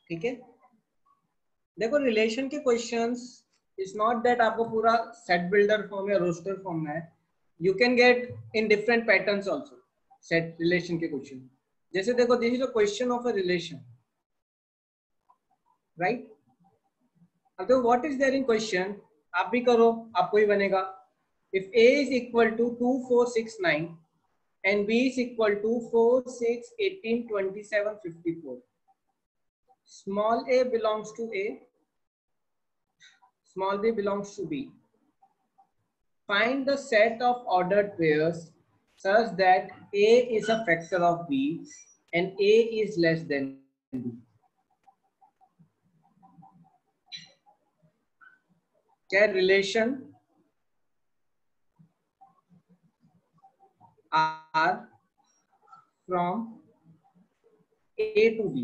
ठीक है, देखो रिलेशन के क्वेश्चंस इज नॉट दैट आपको पूरा सेट बिल्डर फॉर्म या रोस्टर फॉर्म में है, you can get in different patterns also set relation के क्वेश्चन। जैसे देखो this is a question of a relation, right. अब देखो what is there in question, आप भी करो आपको ही बनेगा। If a is equal to 2 4 6 9 and b is equal to 4 6 18 27 54, small a belongs to a, small b belongs to b. Find the set of ordered pairs such that a is a factor of b and a is less than b. क्या relation R from A to B।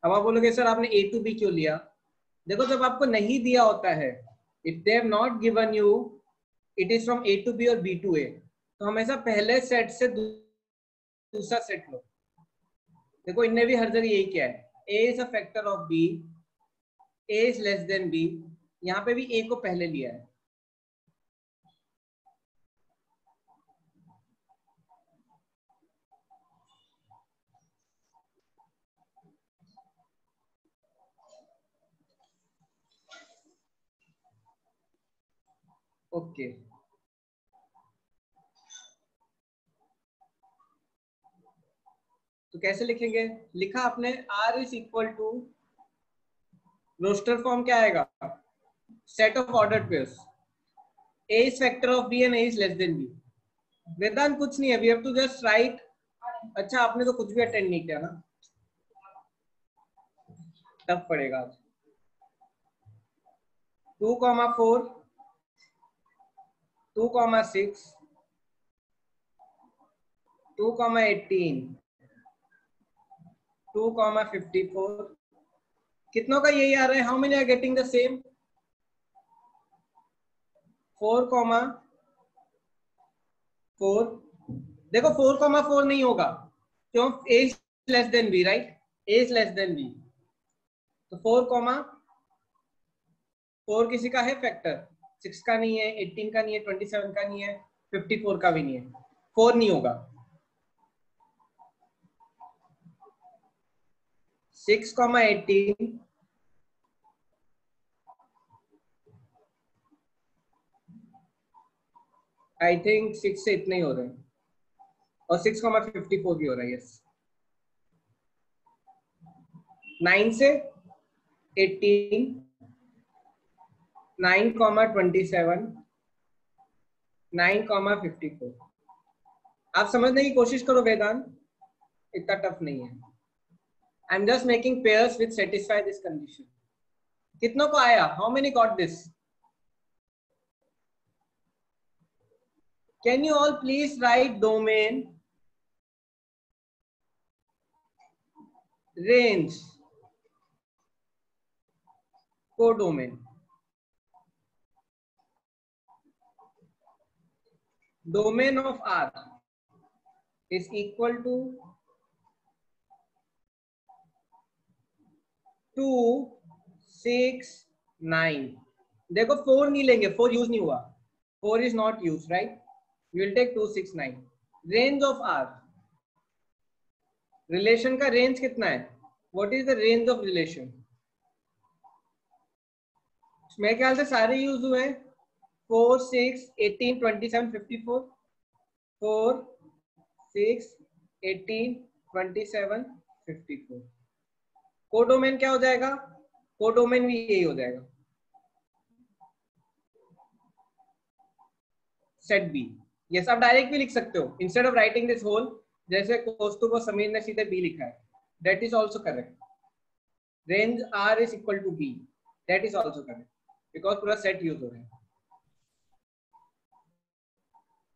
अब आप बोलोगे sir आपने A to B क्यों लिया? देखो जब आपको नहीं दिया होता है, if they have not given you it is from A to B और B to A, तो हमेशा पहले सेट से दूसरा सेट लो। देखो इनने भी हर जगह यही किया है, A is a factor of B, A is less than B, यहाँ पे भी A को पहले लिया है। ओके तो कैसे लिखेंगे, लिखा आपने R is equal to roster form क्या आएगा, set of ordered pairs, A is factor of B and A is less than B। वेदांत कुछ नहीं है, we have to just write। अच्छा आपने तो कुछ भी अटेंड नहीं किया ना, तब पड़ेगा आज। 2,4 2,6 2,18 2,54, कितनों का यही आ रहा है, how many are getting the same, 4,4। देखो 4,4 नहीं होगा क्यों, A is less than B, right, A is less than B, तो 4,4 किसी का है फैक्टर, 6 का नहीं है, 18 का नहीं है, 27 का नहीं है, 54 का भी नहीं है, 4 नहीं होगा। 6,18 आई थिंक 6 से इतने ही हो रहे हैं, और 6,54 भी हो रहा है, यस। 9 से 18 9,27 9,54। आप समझने की कोशिश करो वेदांत, इतना टफ नहीं है। I am just making pairs which satisfy this condition. कितनों को आया, how many got this, can you all please right domain, range, codomain. Domain of R is equal to 2 6 9। देखो 4 नहीं लेंगे, 4 यूज नहीं हुआ, 4 is not used, right? We will take 2 6 9। Range of R, relation का range कितना है, what is the range of relation? मेरे ख्याल से सारे यूज हुए, 4 6 18 27 54, 4 6 18 27 54। कोडोमेन क्या हो जाएगा, कोडोमेन भी यही हो जाएगा, सेट बी। यस आप डायरेक्ट भी लिख सकते हो, instead of writing this whole, जैसे कोस्तु को समीर ने सीधे बी लिखा है, that is also correct. Range R is equal to B, that is also correct, because पूरा सेट यूज हो रहा है।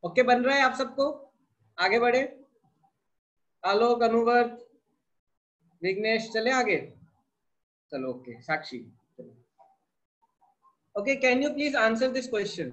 ओके बन रहा है आप सबको, आगे बढ़े। आलोक, अनुवर्त, विघ्नेश, चले आगे, चलो okay Sakshi. Okay can you please answer this question.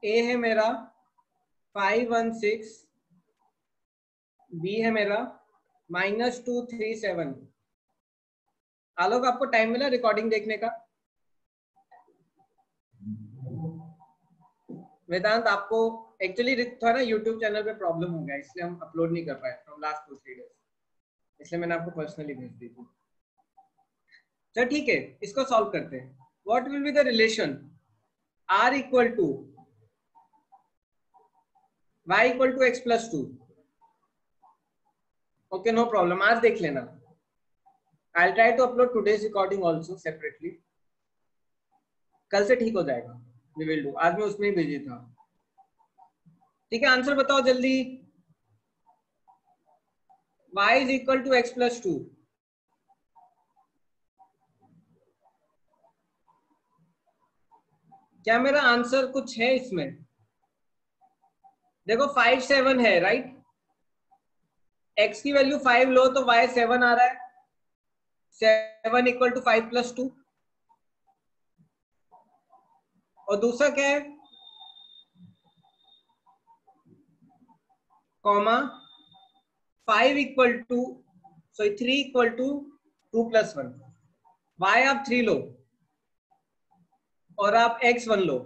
A है मेरा 516, बी है मेरा -237। आलोक आपको टाइम मिला रिकॉर्डिंग देखने का? वेदांत आपको एक्चुअली थोड़ा ना यूट्यूब चैनल पे प्रॉब्लम हो गया, इसलिए हम अपलोड नहीं कर पाए फ्रॉम लास्ट 2-3 डेज, इसलिए मैंने आपको पर्सनली भेज दी थी। चलो ठीक है, इसको सॉल्व करते हैं। What will be the relation r equal to y equal to x+2? Okay, no problem, आज देख लेना। I'll try to upload today's recording also separately. कल से ठीक हो जाएगा, we will do। आज मैं उसमें ही बिजी था। ठीक है, आंसर बताओ जल्दी। y is equal to x+2। क्या मेरा आंसर कुछ है इसमें? देखो 5 7 है, राइट? x की वैल्यू 5 लो तो y 7 आ रहा है। 7 इक्वल टू 5+2। और दूसरा क्या है? Comma 5 equal to 3 equal to 2+1। y आप 3 लो और आप x1 लो,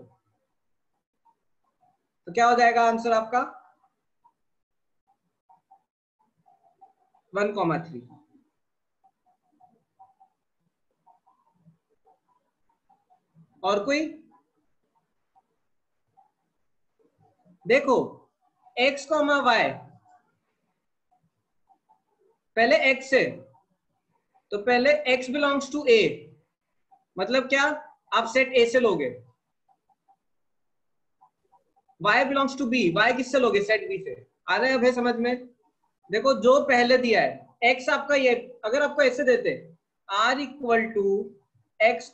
तो क्या हो जाएगा आंसर आपका? 1,3। और कोई? देखो x, y पहले x है, तो पहले x बिलोंग्स टू a, मतलब क्या? आप सेट a से लोगे। y belongs to b, y किससे लोगे? सेट b से। आ रहा है अब है समझ में? देखो जो पहले दिया है x आपका, ये अगर आपको ऐसे देते r equal to x,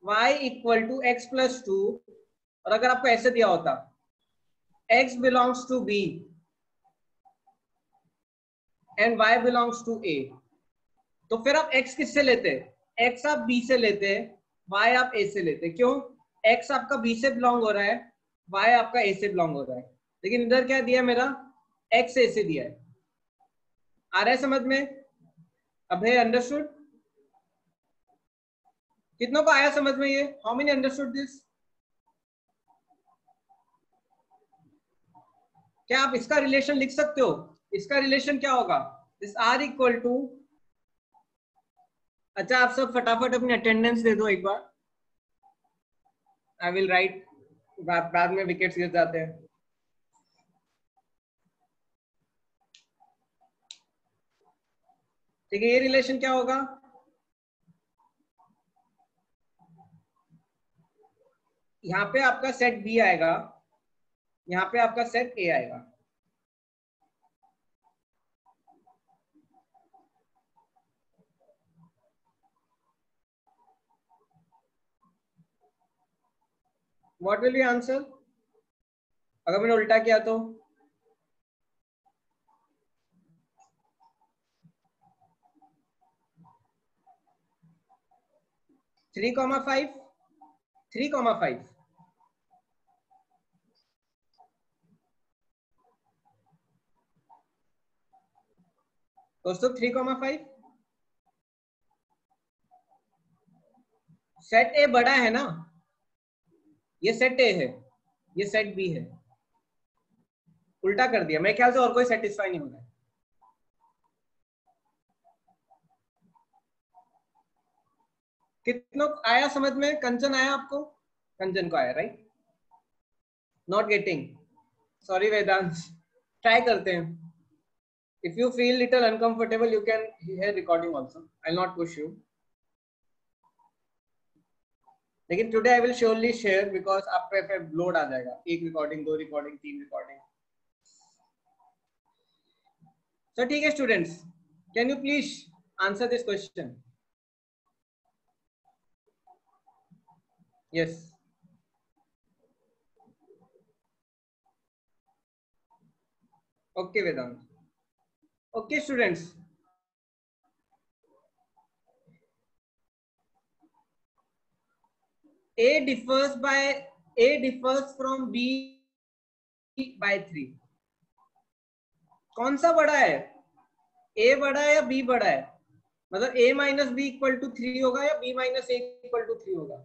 y equal to x+2, और अगर आपको ऐसे दिया होता x belongs to b and y belongs to a, तो फिर आप x किससे लेते? x आप b से लेते, y आप a से लेते। क्यों? x आपका b से बिलोंग हो रहा है, y आपका a से बिलोंग हो रहा है। लेकिन इधर क्या दिया मेरा? x a से दिया है। आ रहा है समझ में? अब है अंडरस्टूड? कितनों को आया समझ में ये? How many understood this? क्या आप इसका रिलेशन लिख सकते हो? इसका रिलेशन क्या होगा? दिस r इक्वल टू, अच्छा आप सब फटाफट अपनी अटेंडेंस दे दो एक बार। आई विल राइट, बाद में विकेट्स गिर जाते हैं। ठीक है, ये रिलेशन क्या होगा? यहाँ पे आपका सेट बी आएगा, यहाँ पे आपका सेट ए आएगा। व्हाट विल बी आंसर अगर मैंने उल्टा किया तो? Three comma five, 3,5। दोस्तों 3,5 सेट ए बड़ा है ना, ये सेट ए है, ये सेट बी है। उल्टा कर दिया मेरे ख्याल से, और कोई सेटिस्फाई नहीं हो रहा है। कितनों आया समझ में? कंचन आया आपको? कंचन को आया, right? Not getting, sorry Vedant, try करते हैं। If you feel little uncomfortable, you can hear recording also. I'll not push you. लेकिन today I will surely share because आप पे लोड आ जाएगा। 1 रिकॉर्डिंग, 2 रिकॉर्डिंग, 3 रिकॉर्डिंग। So ठीक है students, can you please answer this question? Yes. Okay Vedant. Okay students. A differs by A differs from B by 3. कौन सा बड़ा है, A बड़ा है या B बड़ा है? मतलब A minus B equal to 3 होगा या B minus A equal to 3 होगा?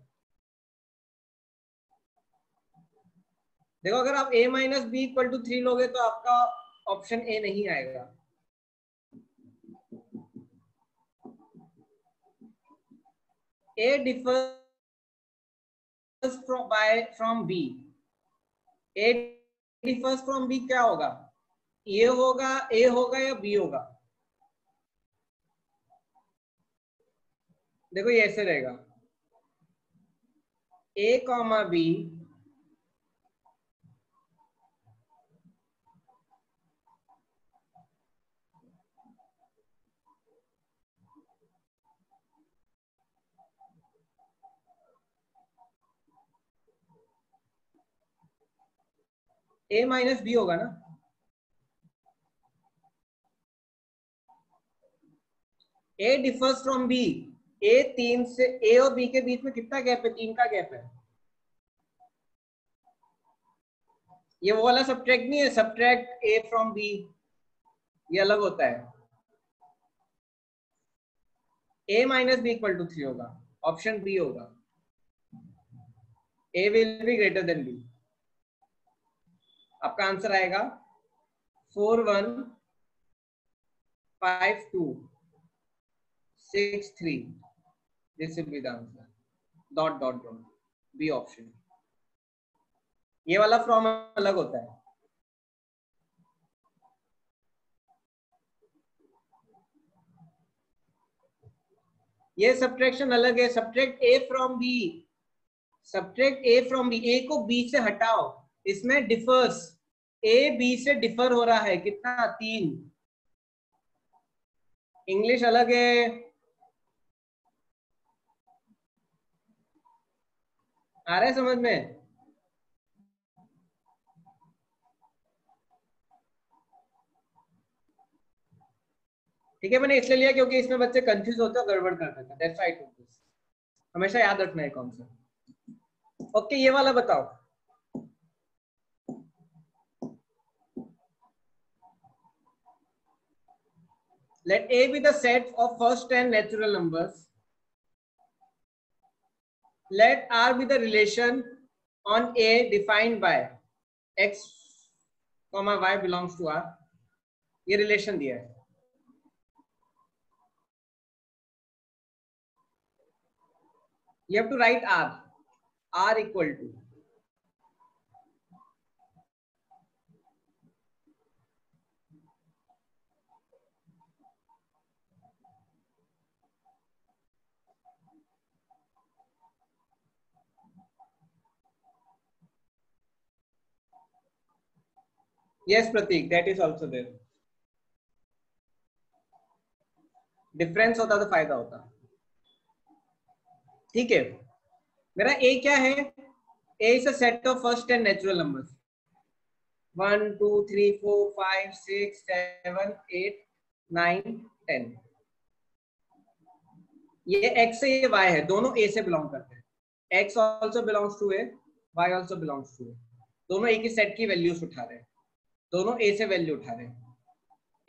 देखो अगर आप A minus B equal to 3 लोगे तो आपका ऑप्शन ए नहीं आएगा. A differs from B. A differs from B क्या होगा? A होगा, A होगा या B होगा? देखो ये ऐसे रहेगा, A comma B A minus B होगा ना. A differs from B. A 3 से A और B के बीच में कितना गैप है? 3 का गैप है. ये वो वाला सब्ट्रैक्ट नहीं है, सब्ट्रैक्ट A from B, ये अलग होता है. A minus B equal to 3 होगा, ऑप्शन बी होगा. A will be greater than B. आपका आंसर आएगा 4 1 5 2 6 3. This will be the answer. Dot dot dot B option. ये वाला फ्रॉम अलग होता है. ये सब्ट्रैक्शन अलग है. Subtract A from B. Subtract A from B. A को B से हटाओ. इसमें डिफर्स, A B से डिफर हो रहा है. कितना? 3. इंग्लिश अलग है. आ रहा है समझ में? ठीक है, मैंने इसलिए लिया क्योंकि इसमें बच्चे कंफ्यूज होते हैं, गड़बड़ कर देते हैं. That's why I took this. हमेशा याद रखना है कौन सा. ओके, ये वाला बताओ. Let A be the set of first 10 natural numbers. Let R be the relation on A defined by x, y belongs to R. ये रिलेशन दिया है. You have to write R. R equal to yes Pratik, that is also there. Difference होता तो फायदा होता. ठीक है, मेरा A क्या है? A is a set of first 10 natural numbers. 1 2 3 4 5 6 7 8 9 10. ये X से ये Y है, दोनों A से बिलोंग करते हैं. X also belongs to A, Y also belongs to A. दोनों एक ही सेट की वैल्यूज उठा रहे हैं. दोनों A से वैल्यू उठा रहे हैं.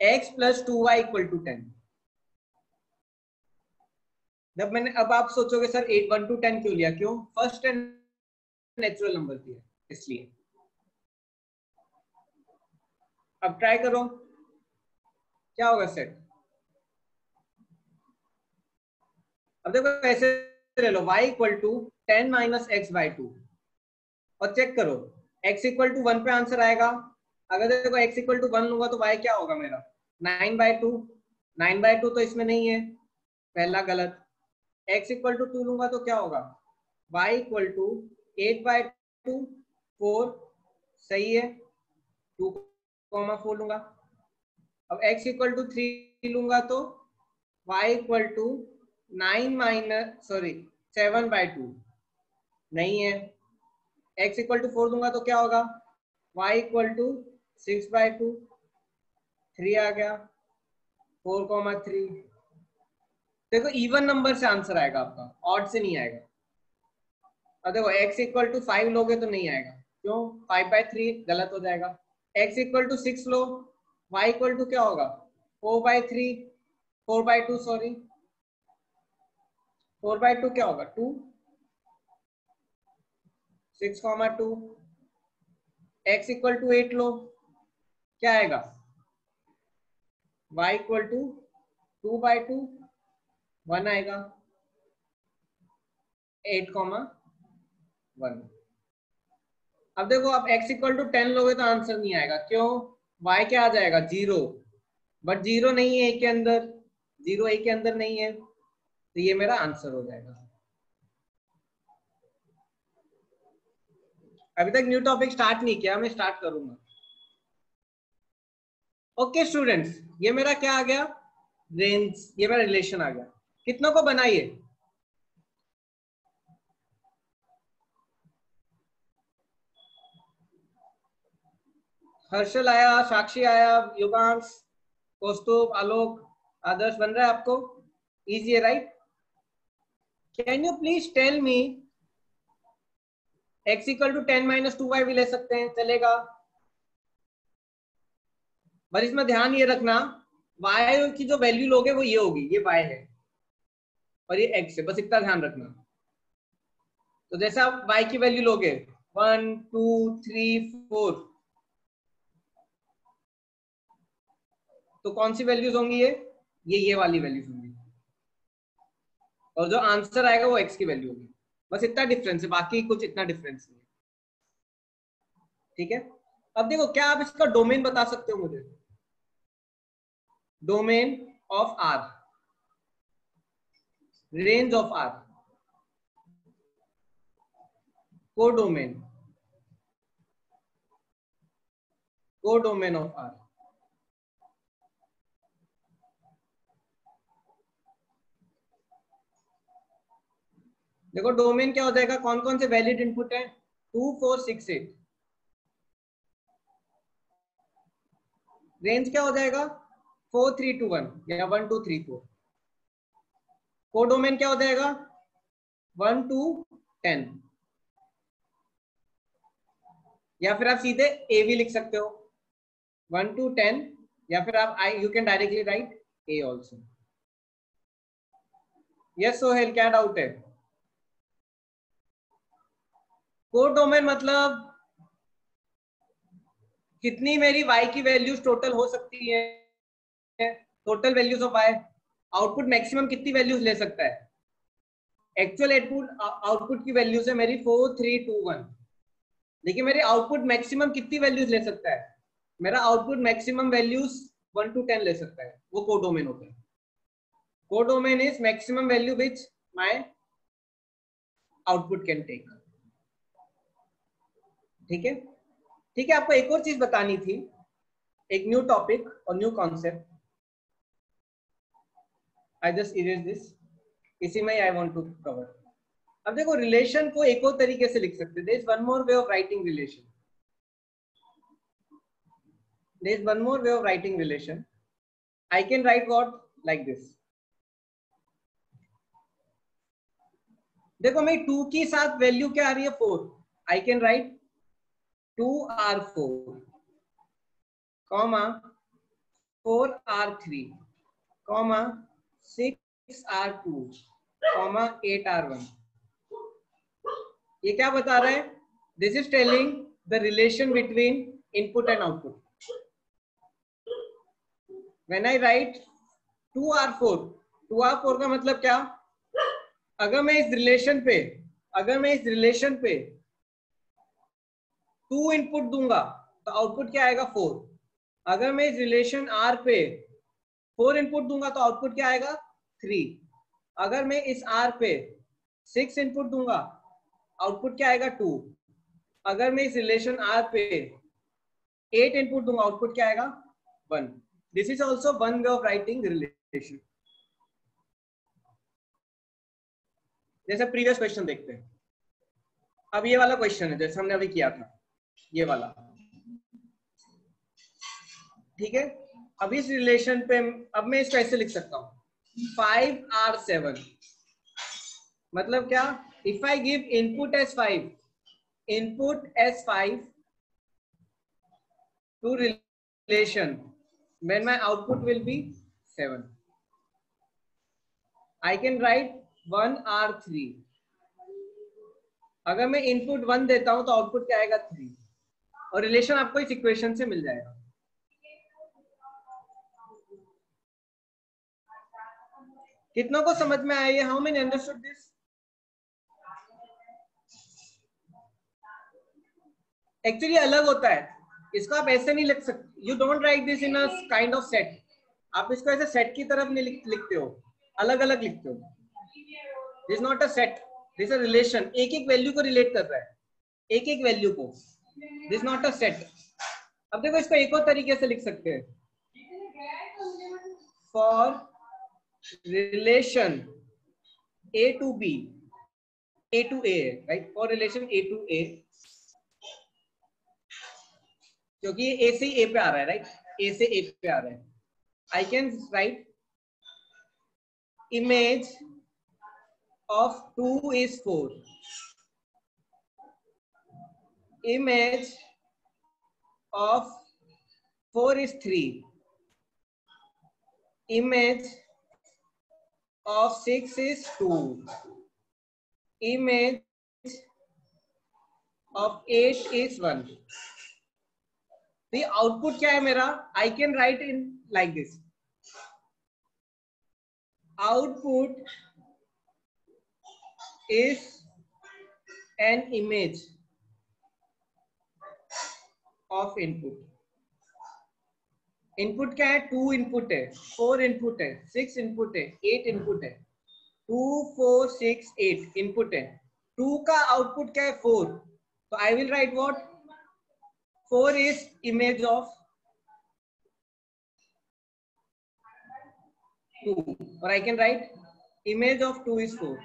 X plus 2Y equal to 10. जब मैंने, अब आप सोचोगे सर 8 1 to 10 क्यों लिया? क्यों? फर्स्ट 10 नेचुरल नंबर दिया इसलिए. अब ट्राई करो, क्या होगा सेट. अब देखो ऐसे ले लो, y equal to 10 minus x by 2 और चेक करो x इक्वल टू 1 पे आंसर आएगा. अगर देखो x इक्वल टू 1 लूंगा तो y क्या होगा मेरा? 9/2. 9/2 तो इसमें नहीं है, पहला गलत. x इक्वल टू 2 लूंगा तो क्या होगा? y equal to 8/2 4. सही है. 2,4 लूंगा. अब x इक्वल टू 3 लूंगा तो y इक्वल टू 9 माइनस 7/2 नहीं है. x इक्वल टू 4 दूंगा तो क्या होगा? y equal to 6/2. 3 आ गया. 4,3. देखो इवन नंबर से आंसर आएगा आपका, ऑड से नहीं आएगा. अब देखो x इक्वल टू 5 लोगे तो नहीं आएगा, क्यों? 5/3 गलत हो जाएगा। x इक्वल टू 6 लो, y इक्वल टू क्या होगा? 4/3, 4/2 सॉरी, 4/2 क्या होगा? 2, 6, 2। x इक्वल टू 8 लो, क्या आएगा? y इक्वल टू 2/2, 1 आएगा, 8, 1। अब देखो, आप x इक्वल टू 10 लोगे तो आंसर नहीं आएगा, क्यों? y क्या आ जाएगा? 0, बट 0 नहीं है a के अंदर, 0 a के अंदर नहीं है, तो ये मेरा आंसर हो जाएगा। अभी तक न्यू टॉपिक स्टार्ट नहीं किया, मैं स्टार्ट करूंगा। ओके स्टूडेंट्स, ये मेरा क्या आ गया? रेंज, ये मेरा रिलेशन आ गया। कितनों को बनाइए? हर्षल आया, साक्षी आया, युगांश, कौस्तुभ, आलोक, आदर्श, बन रहा है आपको? इजी है right? Can you please tell me, x equal to 10 - 2y भी ले सकते हैं, चलेगा? पर इसमें ध्यान ये रखना, y की जो वैल्यू लोगे वो ये होगी, ये y है और ये x है, बस इतना ध्यान रखना। तो जैसे आप y की वैल्यू लोगे 1, 2, 3, 4, तो कौन सी वैल्यूज होंगी? ये वाली वैल्यूज होंगी, और जो आंसर आएगा वो x की वैल्यू होगी। बस इतना डिफरेंस है, बाकी कुछ इतना डिफरेंस नहीं है। ठीक है, अब देखो, क्या आप इसका डोमेन बता सकते हो मुझे? Domain of R, range of R, codomain, codomain of R। देखो डोमेन क्या हो जाएगा, कौन कौन से वैलिड इनपुट है? 2, 4, 6, 8। रेंज क्या हो जाएगा? 4, 3, 2, 1 या 1, 2, 3, 4। कोडोमेन क्या हो जाएगा? 1 to 10, या फिर आप सीधे ए भी लिख सकते हो, 1 to 10, या फिर आप you can directly right A also. Yes Sohail, क्या डाउट है? कोड डोमेन मतलब कितनी मेरी y की वैल्यूज टोटल हो सकती है, total values of y। Output maximum कितनी वैल्यूज ले सकता है? एक्चुअल आउटपुट की वैल्यूज है मेरी 4, 3, 2, 1, लेकिन मेरी आउटपुट मैक्सिमम कितनी वैल्यूज ले सकता है? मेरा आउटपुट मैक्सिमम वैल्यूज 1 to 10 ले सकता है, वो कोडोमेन होता है। Codomain is maximum value which my output can take. ठीक है, ठीक है। आपको एक और चीज बतानी थी, एक न्यू टॉपिक और new concept. I just erase this, इसी में आई वांट टू कवर। अब देखो, रिलेशन को एक और तरीके से लिख सकते हैं। There is one more way of writing relation, there is one more way of writing relation. I can write what like this. देखो, मेरी 2 की साथ वैल्यू क्या आ रही है? 4। आई can right 2R4, comma 4R3, comma 6R2, comma 8R1। ये क्या बता रहा है? This is telling the relation between input and output. When I right 2R4, 2R4 का मतलब क्या? अगर मैं इस रिलेशन पे 2 इनपुट दूंगा तो आउटपुट क्या आएगा? 4। अगर मैं इस रिलेशन R पे 4 इनपुट दूंगा तो आउटपुट क्या आएगा? 3। अगर मैं इस R पे 6 इनपुट दूंगा, आउटपुट क्या आएगा? 2। अगर मैं इस रिलेशन R पे 8 इनपुट दूंगा, आउटपुट क्या आएगा? 1। This is also one way of writing relation. जैसे प्रीवियस क्वेश्चन देखते हैं। अब ये वाला क्वेश्चन है जैसे हमने अभी किया था, ये वाला। ठीक है, अब इस रिलेशन पे अब मैं इसको ऐसे लिख सकता हूं, 5R7 मतलब क्या? if I give input as 5 to relation, when my output will be 7, I can write 1R3. अगर मैं इनपुट 1 देता हूं तो आउटपुट क्या आएगा 3, और रिलेशन आपको इस इक्वेशन से मिल जाएगा. कितनों को समझ में आया ये? How many understood this? Actually अलग होता है, इसको आप ऐसे नहीं लिख सकते. You don't write this in a kind of set. आप इसको ऐसे सेट की तरफ नहीं लिखते हो, अलग अलग लिखते हो. This not a set, this a relation. एक एक वैल्यू को रिलेट कर रहा है, एक एक वैल्यू को. This not a set. अब देखो इसको एक और तरीके से लिख सकते हैं. For relation A to B, A to A, right? For relation A to A, क्योंकि ये A से A पे आ रहा है, right? A से A पे आ रहा है. I can write image of 2 is 4. Image of 4 is 3. Image of 6 is 2. Image of 8 is 1. The output क्या है मेरा? I can write in like this. Output is an image of input. Input क्या है? 2 input है, 4 input है, 6 input है, 8 input है. 2 4 6 8 input है. 2 का आउटपुट क्या है? 4. तो I will write what? 4 is image of 2, और I can right image of 2 is 4.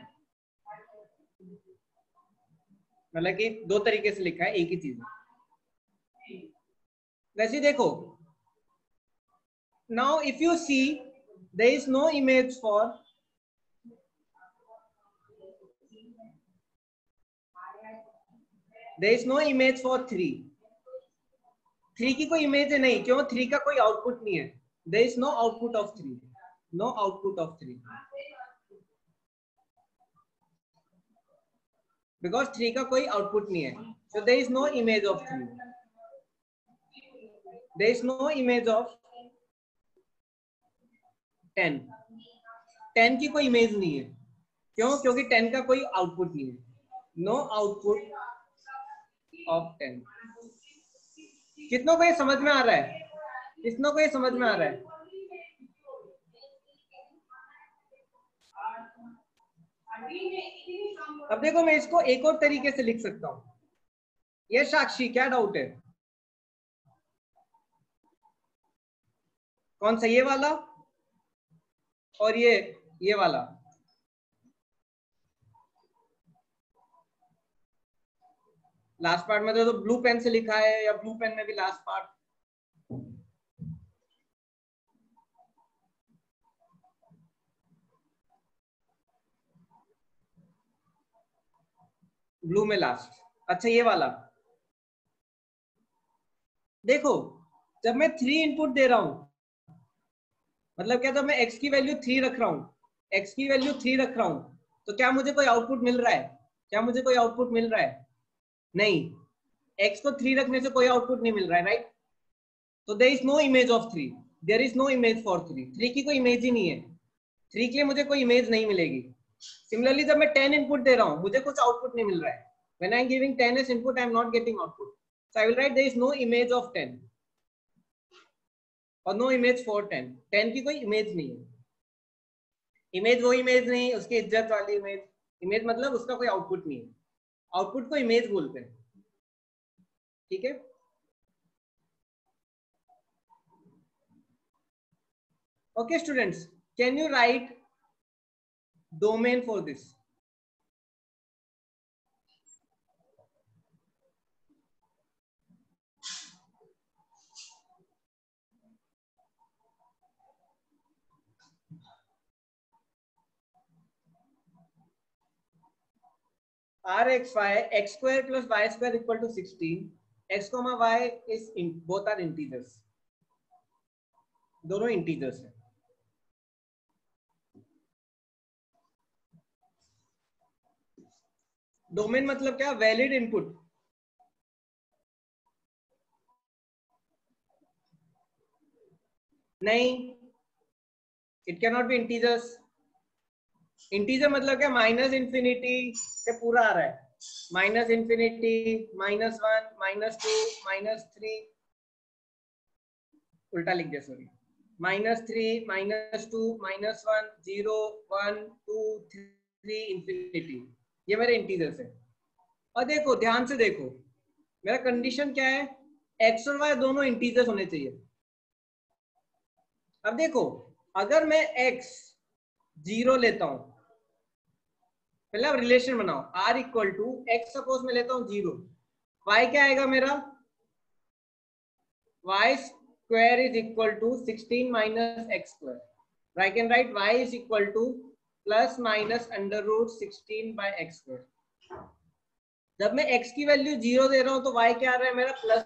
मतलब कि दो तरीके से लिखा है एक ही चीज. वैसे देखो, now if you see, there is no image for for 3. 3 की कोई इमेज नहीं. क्यों? 3 का कोई आउटपुट नहीं है. there is no output of 3. no output of 3 because 3 का कोई आउटपुट नहीं है. so there is no image of 3. there is no image of 10. 10 की कोई इमेज नहीं है. क्यों? क्योंकि 10 का कोई आउटपुट नहीं है. No output of 10. कितनों को ये समझ में आ रहा है? कितनों को ये समझ में आ रहा है? अब देखो मैं इसको एक और तरीके से लिख सकता हूं. ये साक्षी, क्या डाउट है? कौन सा? ये वाला और ये वाला. लास्ट पार्ट में तो ब्लू पेन से लिखा है, या ब्लू पेन में भी लास्ट पार्ट. ब्लू में लास्ट. अच्छा ये वाला देखो, जब मैं 3 इनपुट दे रहा हूं, मतलब क्या? तो मैं x की वैल्यू 3 रख रहा हूं, x की वैल्यू 3 रख रहा हूं, तो क्या मुझे कोई आउटपुट मिल रहा है? क्या मुझे कोई आउटपुट मिल रहा है? नहीं. x को 3 रखने से कोई आउटपुट नहीं मिल रहा है, राइट? तो there is no image of 3. There is no image for 3. 3 की कोई इमेज ही नहीं है. 3 के लिए मुझे कोई इमेज नहीं मिलेगी. सिमिलरली जब मैं 10 इनपुट दे रहा हूं, मुझे कुछ आउटपुट नहीं मिल रहा है. When I am giving 10 as input, I am not getting output. So I will write there is no image of 10 और नो इमेज फॉर 10. 10 की कोई इमेज नहीं है. इमेज वो इमेज नहीं, उसकी इज्जत वाली इमेज. इमेज मतलब उसका कोई आउटपुट नहीं है. आउटपुट को इमेज बोलते हैं. ठीक है? Okay students, can you write domain for this? r x y x square plus y square equal to 16, x comma y is both are integers, दोनों इंटीजर्स है। डोमेन मतलब क्या? Valid input. नहीं, it can not be integers. Integer मतलब क्या? Minus infinity से पूरा आ रहा है, माइनस इंफिनिटी, -1, -2, -3, उल्टा लिख दिया सॉरी, -3, -2, -1, 0, 1, 2, 3 इंफिनिटी, ये मेरे इंटीजर्स है। और देखो ध्यान से देखो, मेरा कंडीशन क्या है? एक्स और वाई दोनों इंटीजर्स होने चाहिए। अब देखो, अगर मैं x 0 लेता हूं, पहले आप रिलेशन बनाओ, r equal to x, suppose मैं लेता हूं 0, y क्या आएगा मेरा? y square is equal to 16 minus x square. I can write y is equal to plus minus under root 16 by x square. जब मैं x की वैल्यू 0 दे रहा हूं तो y क्या आ रहा है मेरा? प्लस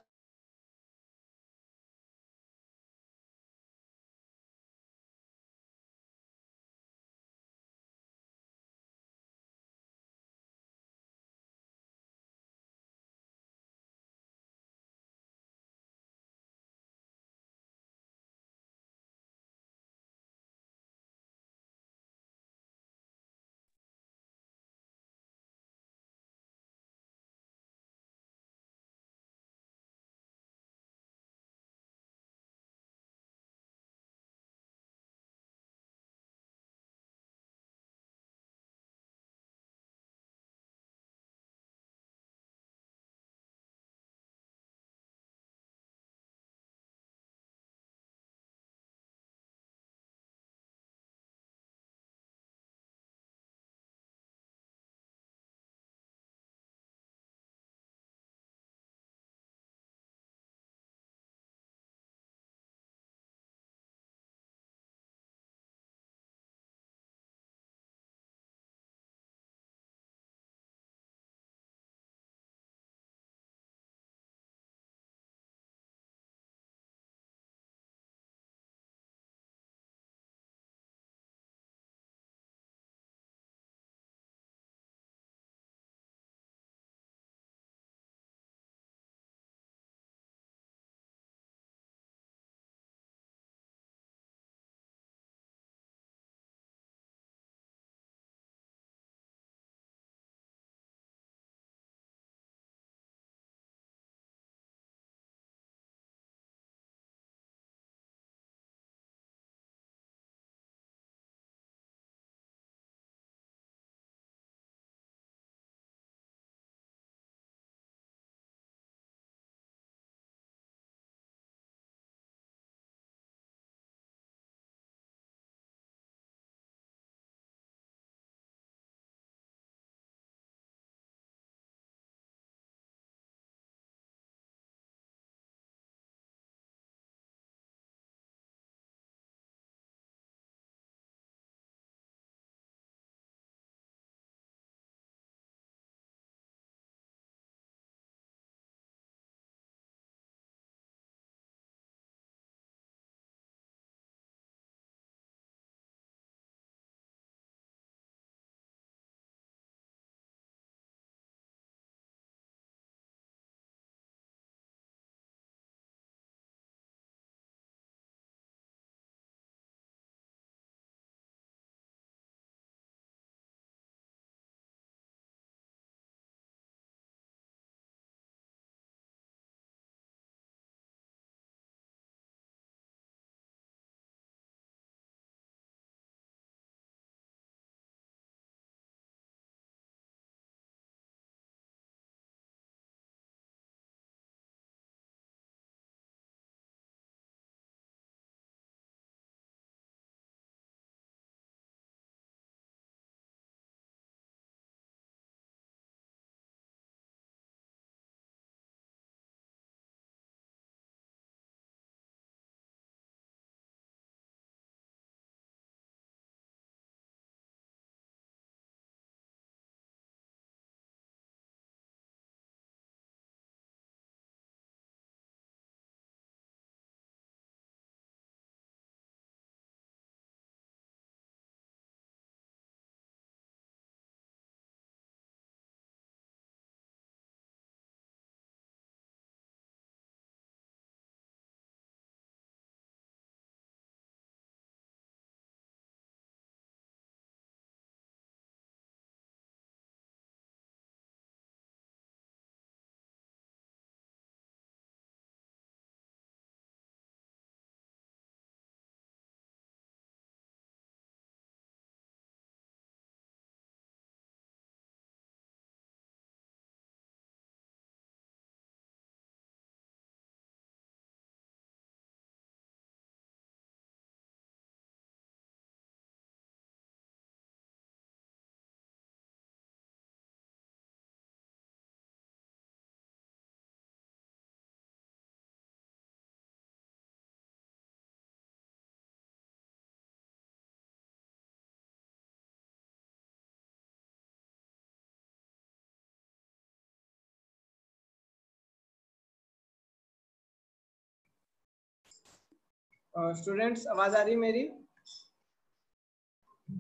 स्टूडेंट्स आवाज आ रही है मेरी?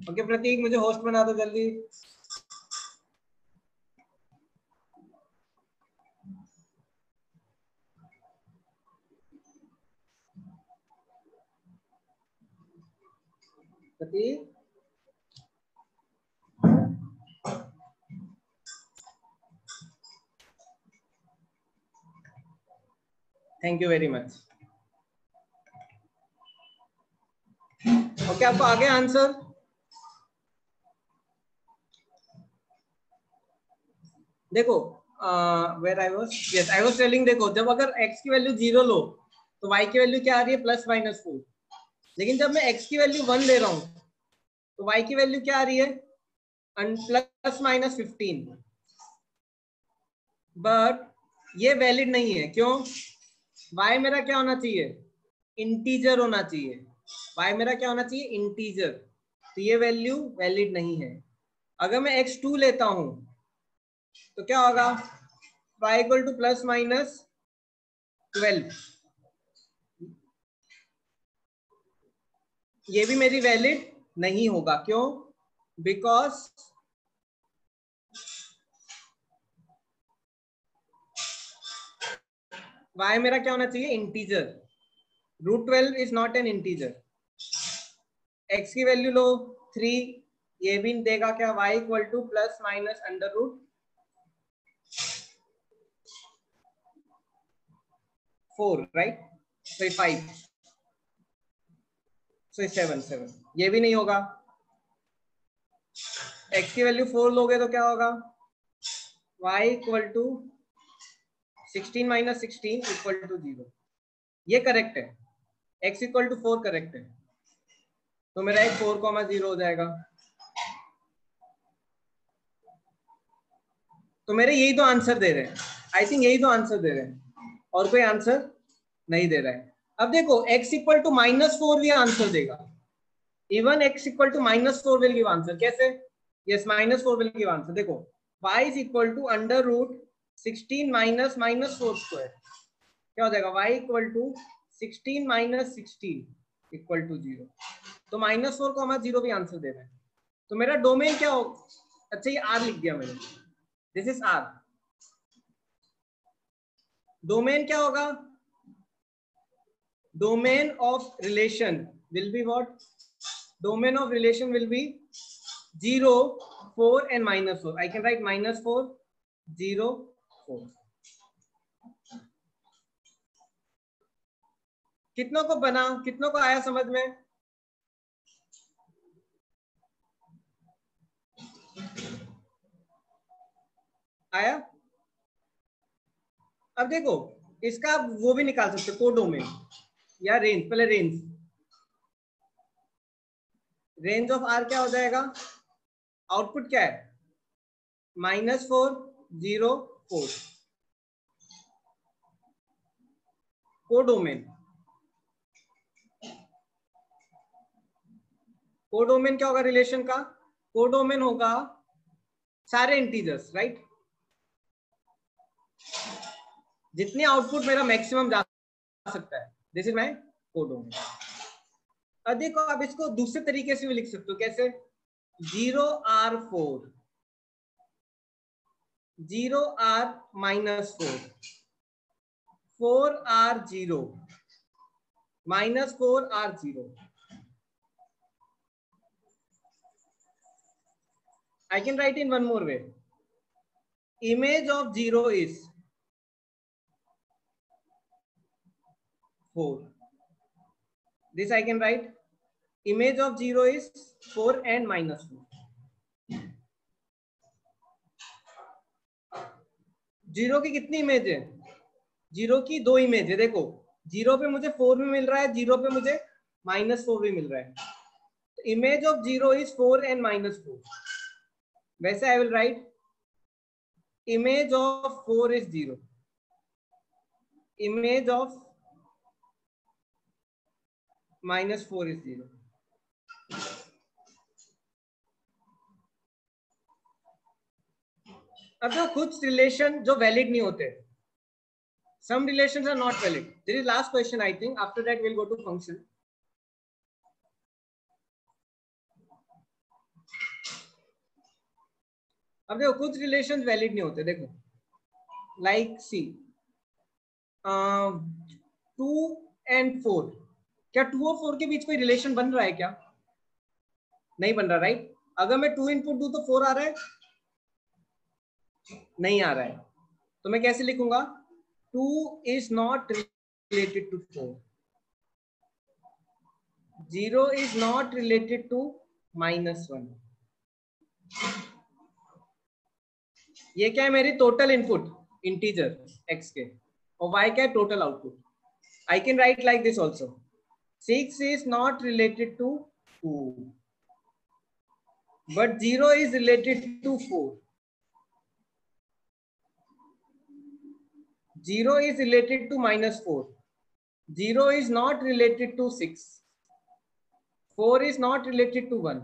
ओके प्रतीक मुझे होस्ट बना दो जल्दी। Prateek thank you very much. Okay आपको आ गया आंसर? देखो where I was, yes I was telling, देखो जब अगर x की वैल्यू 0 लो तो y की वैल्यू क्या आ रही है +-4, लेकिन जब मैं x की वैल्यू 1 ले रहा हूं तो y की वैल्यू क्या आ रही है +-15। बट ये वैलिड नहीं है, क्यों? y मेरा क्या होना चाहिए? इंटीजर होना चाहिए। y मेरा क्या होना चाहिए? इंटीजर। तो ये वैल्यू वैलिड नहीं है। अगर मैं x2 लेता हूं तो क्या होगा? y equal to +-12। ये भी मेरी वैलिड नहीं होगा, क्यों? बिकॉज y मेरा क्या होना चाहिए? Integer. √12 is not an integer. x की वैल्यू लो 3, ये भी देगा क्या? y equal to +-√4, right? So 5, so 7, ये भी नहीं होगा। x की वैल्यू 4 लोगे तो क्या होगा? y equal to 16 - 16 equal to 0। ये करेक्ट है, x इक्वल टू 4 करेक्ट है, तो मेरा एक 4,0 हो जाएगा। तो मेरे यही तो आंसर दे रहे हैं, आई थिंक यही तो आंसर दे रहे हैं, और कोई आंसर नहीं दे रहा है। अब देखो x इक्वल टू -4 भी आंसर देगा। Even x equal to -4 will give answer. कैसे? Yes -4 will give answer. देखो y इज इक्वल टू √16 - -4²। क्या हो जाएगा? y equal to 16 - 16 equal to 0। तो -4,0 भी आंसर दे रहे हैं। तो मेरा डोमेन क्या हो? अच्छा ये r लिख दिया मैंने, दिस इज r। डोमेन क्या होगा? Domain of relation will be what? Domain of relation will be 0, 4 and -4. I can write -4, 0, 4. कितनों को बना? कितनों को आया समझ में? आया? अब देखो इसका आप वो भी निकाल सकते हो, कोडोमेन या रेंज। पहले रेंज ऑफ आर क्या हो जाएगा? आउटपुट क्या है? -4, 0, 4। कोडोमेन, कोडोमेन क्या होगा रिलेशन का? कोडोमेन होगा सारे इंटीजर्स, राइट? जितने आउटपुट मेरा मैक्सिमम जा सकता है, दिस इज माय कोडोमेन। अब देखो आप इसको दूसरे तरीके से भी लिख सकते हो। कैसे? 0R4, 0R -4, 4R0, -4R0। I can write in one more way. Image of 0 is 4. This I can write. Image of 0 is 4 and -4. 0 की कितनी इमेज है? 0 की 2 इमेज है। देखो 0 पे मुझे 4 भी मिल रहा है, 0 पे मुझे -4 भी मिल रहा है। तो इमेज ऑफ 0 इज 4 and -4। वैसे I will write image of 4 is 0, image of -4 is 0। अब जो कुछ रिलेशन जो वैलिड नहीं होते, some relations are not valid. This is last question I think, after that we'll go to function। अब देखो कुछ रिलेशन वैलिड नहीं होते, देखो लाइक सी 2 और 4, क्या 2 और 4 के बीच कोई रिलेशन बन रहा है क्या? नहीं बन रहा, राइट? अगर मैं 2 इनपुट दूं तो 4 आ रहा है? नहीं आ रहा है। तो मैं कैसे लिखूंगा? 2 is not related to 4, 0 is not related to -1। ये क्या है? मेरी टोटल इनपुट इंटीजर x के, और y क्या है? Total output. I can write like this also. 6 is not related to 2, but 0 is related to 4. 0 is related to -4. 0 is not related to 6. 4 is not related to 1.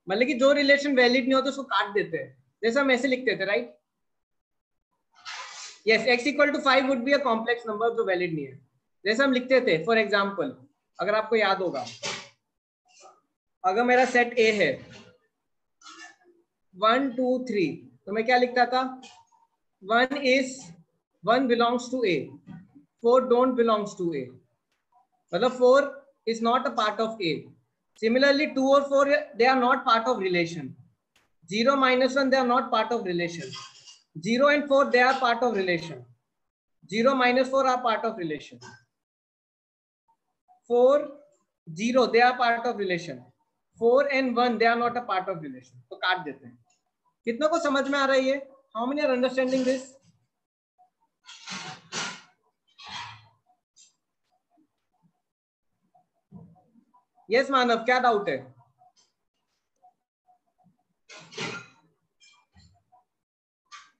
मतलब कि जो relation valid नहीं होता उसको काट देते हैं, जैसे हम ऐसे लिखते थे, right? Yes, x equal to 5 would be a complex number जो वैलिड नहीं है, जैसे हम लिखते थे। फॉर एग्जाम्पल, अगर आपको याद होगा, अगर मेरा सेट A है 1 2 3, तो मैं क्या लिखता था? 1 belongs to A, 4 don't belongs to A, मतलब 4 is not a part of A. Similarly 2 और 4 they are not part of relation. 0 -1 they are not part of relation. 0 and 4 they are part of relation. 0 -4 are part of relation. 4 0 they are part of relation. 4 and 1 they are not a part of relation. तो काट देते हैं। कितनों को समझ में आ रहा है ये? How many are understanding this? Yes Manav, क्या डाउट है?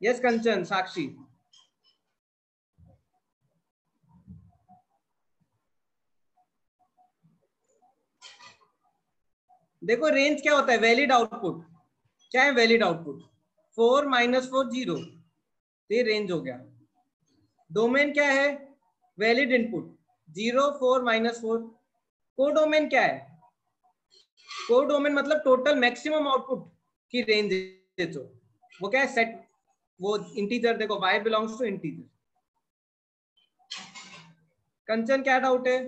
यस कंचन, साक्षी। देखो रेंज क्या होता है? Valid output. क्या है वैलिड आउटपुट? 4 -4 0, तो ये रेंज हो गया। डोमेन क्या है? Valid input 0 4 -4। कोडोमेन क्या है? कोडोमेन मतलब टोटल मैक्सिमम आउटपुट की रेंज है। जो वो क्या है? सेट, वो इंटीजर। देखो y belongs to integer. Kanchan, क्या डाउट है?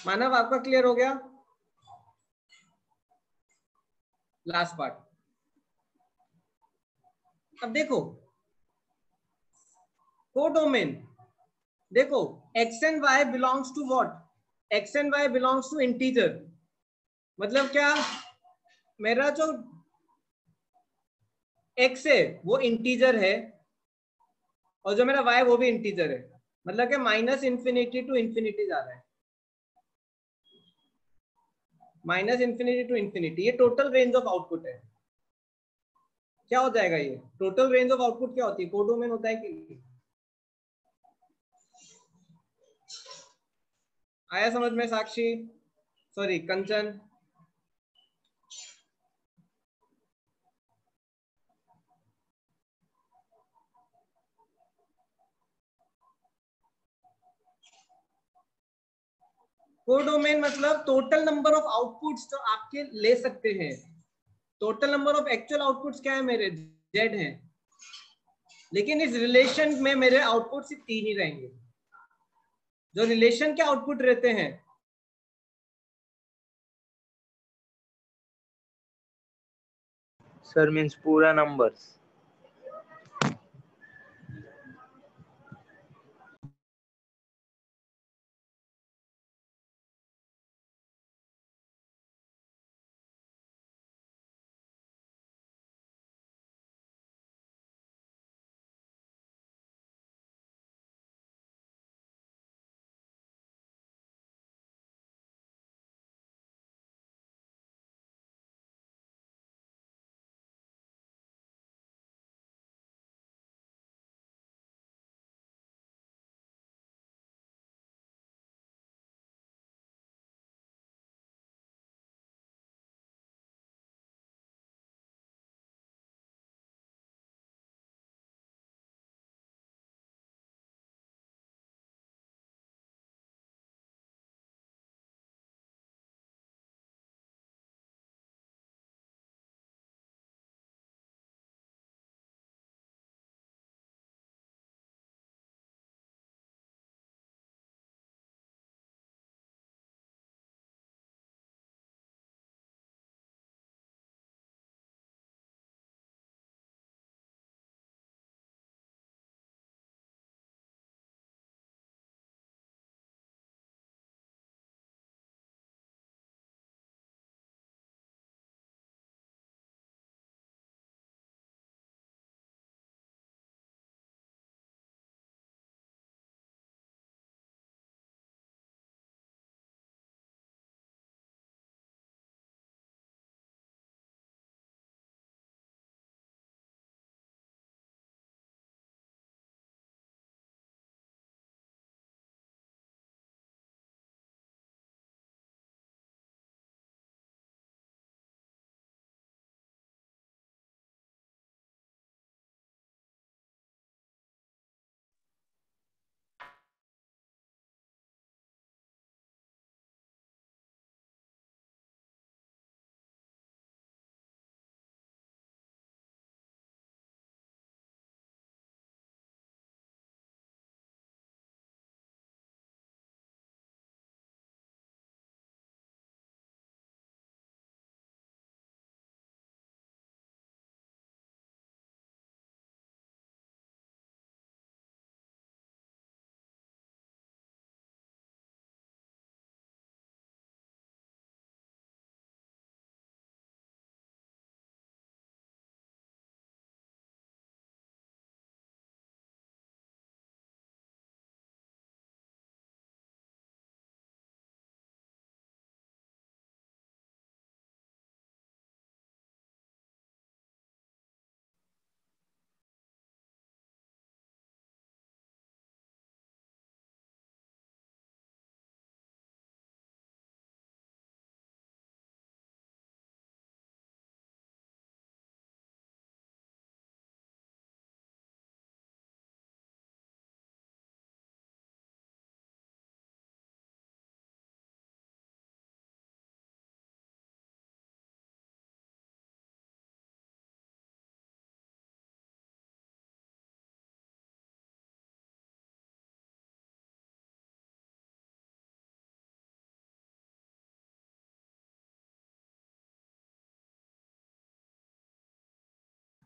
मानव, आपका क्लियर हो गया? Last part. अब देखो कोडोमेन, देखो x and y belongs to what? x and y belongs to integer. मतलब क्या? मेरा जो x है वो इंटीजर है, और जो मेरा y वो भी इंटीजर है। मतलब कि -∞ टू इंफिनिटी जा रहा है। -∞ टू इंफिनिटी, ये टोटल रेंज ऑफ आउटपुट है। क्या हो जाएगा ये? टोटल रेंज ऑफ आउटपुट क्या होती है? कोडोमेन होता है कि? आया समझ में साक्षी? सॉरी कंचन। कोडोमेन मतलब टोटल नंबर ऑफ आउटपुट्स जो आपके ले सकते हैं। Total number of actual outputs क्या है मेरे? Z है, लेकिन इस रिलेशन में मेरे आउटपुट सिर्फ 3 ही रहेंगे। जो रिलेशन के आउटपुट रहते हैं, सर मीन्स पूरा numbers.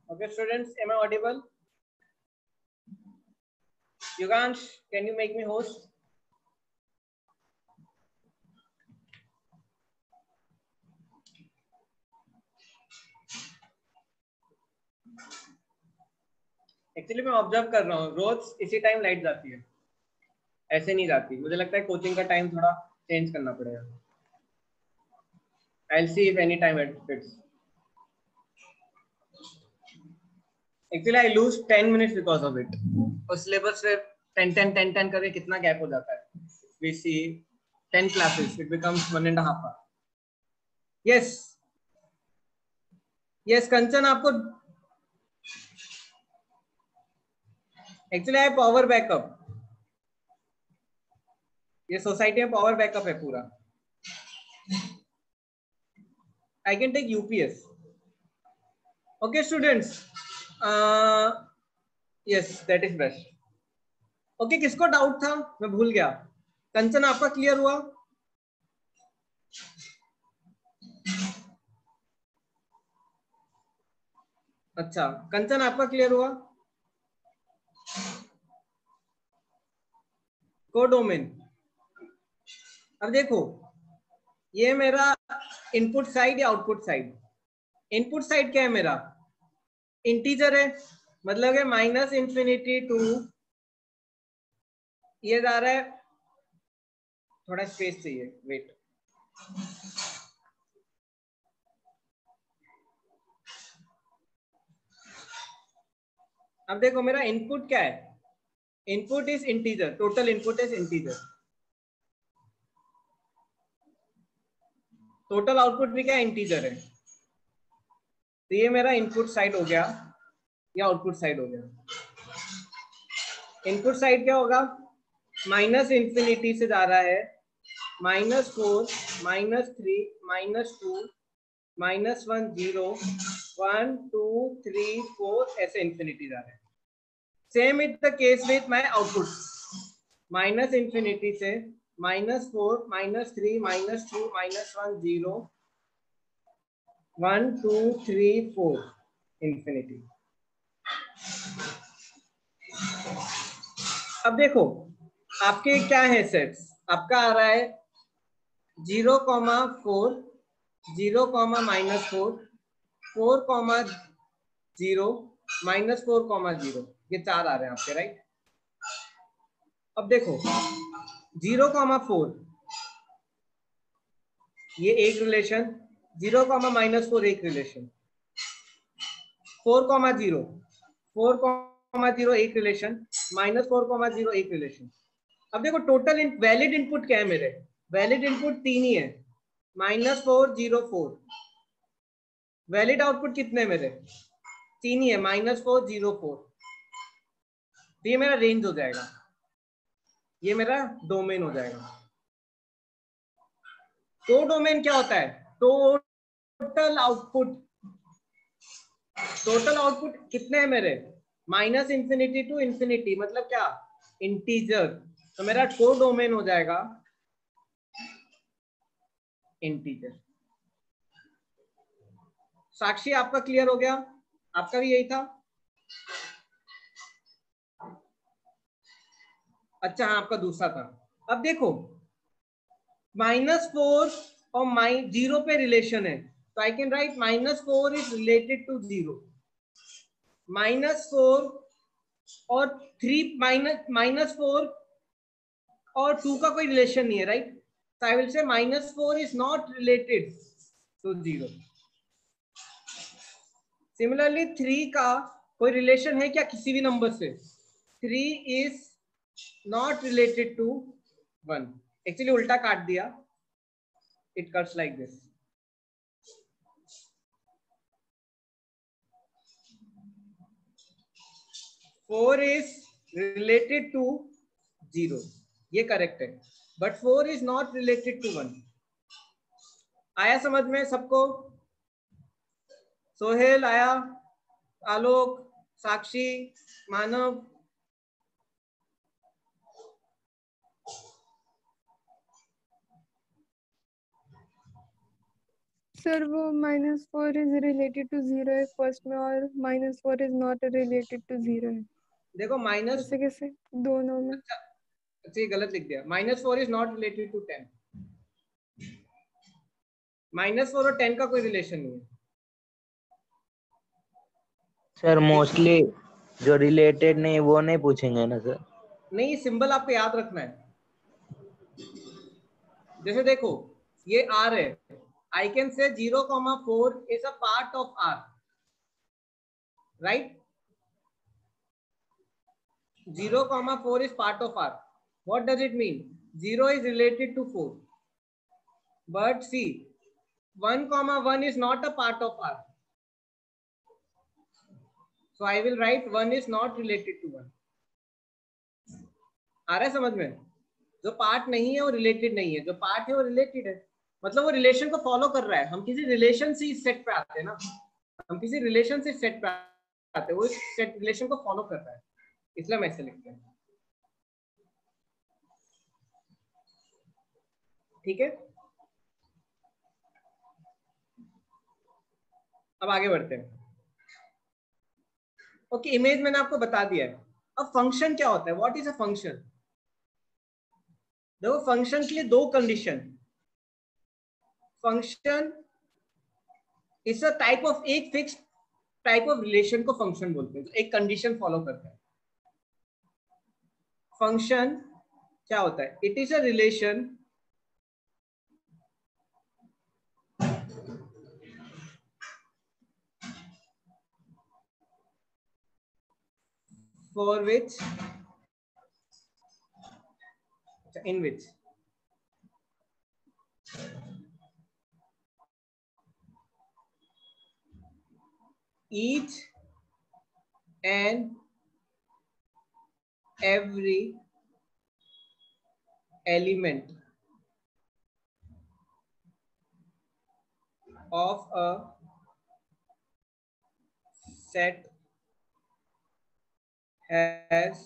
Okay, students, am I audible? Yugansh, can you make me host? Actually मैं ऑब्जर्व कर रहा हूँ, रोज इसी टाइम लाइट जाती है, ऐसे नहीं जाती। मुझे लगता है कोचिंग का टाइम थोड़ा चेंज करना पड़ेगा। I'll see if any time it fits. Actually, I lose 10 minutes because of it. और सिलेबस से 10 करके कितना गैप हो जाता है। We see 10 classes, it becomes 1.5 hour. Yes, yes, कंचन आपको एक्चुअली है पावर बैकअप, ये सोसाइटी में पावर बैकअप है पूरा। I can take UPS. Okay, students. Yes, that is best. Okay, किसको डाउट था मैं भूल गया। कंचन आपका क्लियर हुआ? अच्छा, कंचन आपका क्लियर हुआ? कोडोमेन। अब देखो, ये मेरा इनपुट साइड या आउटपुट साइड? इनपुट साइड क्या है मेरा? इंटीजर है, मतलब है -∞ टू, ये जा रहा है, थोड़ा स्पेस चाहिए, वेट। अब देखो मेरा इनपुट क्या है? Input is integer, total input is integer. Total output भी क्या इंटीजर है। तो ये मेरा इनपुट साइड हो गया या आउटपुट साइड हो गया। इनपुट साइड क्या होगा? -∞ से जा रहा है -4, -3, -2, -1, 0, 1, 2, 3, 4 ऐसे इंफिनिटी जा रहे हैं। Same is the case with my output, -∞ से -4, -3, -2, -1, 0, 1, 2, 3, 4 इंफिनिटी। अब देखो आपके क्या है सेट्स, आपका आ रहा है 0, 4, 0, -4, 4, 0, -4, 0, ये 4 आ रहे हैं आपके, राइट। अब देखो 0, 4 ये एक रिलेशन, 0, -4 एक रिलेशन, 4, 0, 4, 0 एक रिलेशन, -4, 0 एक रिलेशन। अब देखो टोटल वैलिड इनपुट क्या है मेरे? वैलिड इनपुट 3 ही है, -4, 0, 4। वैलिड आउटपुट कितने मेरे? 3 ही है, -4, 0, 4। तो ये मेरा रेंज हो जाएगा, ये मेरा डोमेन हो जाएगा। तो डोमेन क्या होता है? Total output. टोटल आउटपुट कितने हैं मेरे? -∞ टू इंफिनिटी, मतलब क्या? इंटीजर। तो मेरा कोडोमेन हो जाएगा इंटीजर। साक्षी आपका क्लियर हो गया? आपका भी यही था? अच्छा हाँ, आपका दूसरा था। अब देखो -4 और 0 पे रिलेशन है, तो I can write -4 is related to 0, -4 और 3 -4 और 2 का कोई रिलेशन नहीं है, right. So I will say -4 is not related to 0. Similarly 3 का कोई रिलेशन है क्या किसी भी नंबर से? 3 is not related to 1. Actually उल्टा काट दिया, it cuts like this. Four is related to 0, ये करेक्ट है, but 4 is not related to 1. आया समझ में सबको? सोहेल आया, आलोक, साक्षी, मानव? सर वो -4 इज रिलेटेड टू 0 है फर्स्ट में और -4 इज नॉट रिलेटेड टू 0 है। देखो माइनस, ऐसे कैसे दोनों में? अच्छा ये गलत लिख दिया। -4 इज नॉट रिलेटेड टू 10। -4 और 10 का कोई रिलेशन नहीं है सर मोस्टली जो रिलेटेड नहीं वो नहीं पूछेंगे ना सर। नहीं, सिंबल आपको याद रखना है। जैसे देखो ये R है, आई कैन से 0,4 is a part of R, right? 0,4 is part of R. What does it mean? 0 is related to 4. But see, 1,1 is not a part of R. So I will write 1 is not related to 1. आ रहा है समझ में? जो part नहीं है वो related नहीं है, जो पार्ट है वो रिलेटेड है। मतलब वो रिलेशन को फॉलो कर रहा है। हम किसी रिलेशन से इस सेट पे आते हैं ना, हम किसी रिलेशन से सेट पे आते हैं, वो इस सेट रिलेशन को फॉलो कर रहा है, इसलिए हम ऐसे लिखते हैं। ठीक है, अब आगे बढ़ते हैं। ओके, इमेज मैंने आपको बता दिया है। अब फंक्शन क्या होता है? What is a function? देखो फंक्शन के लिए दो condition. Function is a type of, एक फिक्स टाइप ऑफ रिलेशन को फंक्शन बोलते हैं, तो एक कंडीशन फॉलो करता है। फंक्शन क्या होता है? It is a relation for which, in which each and every element of a set has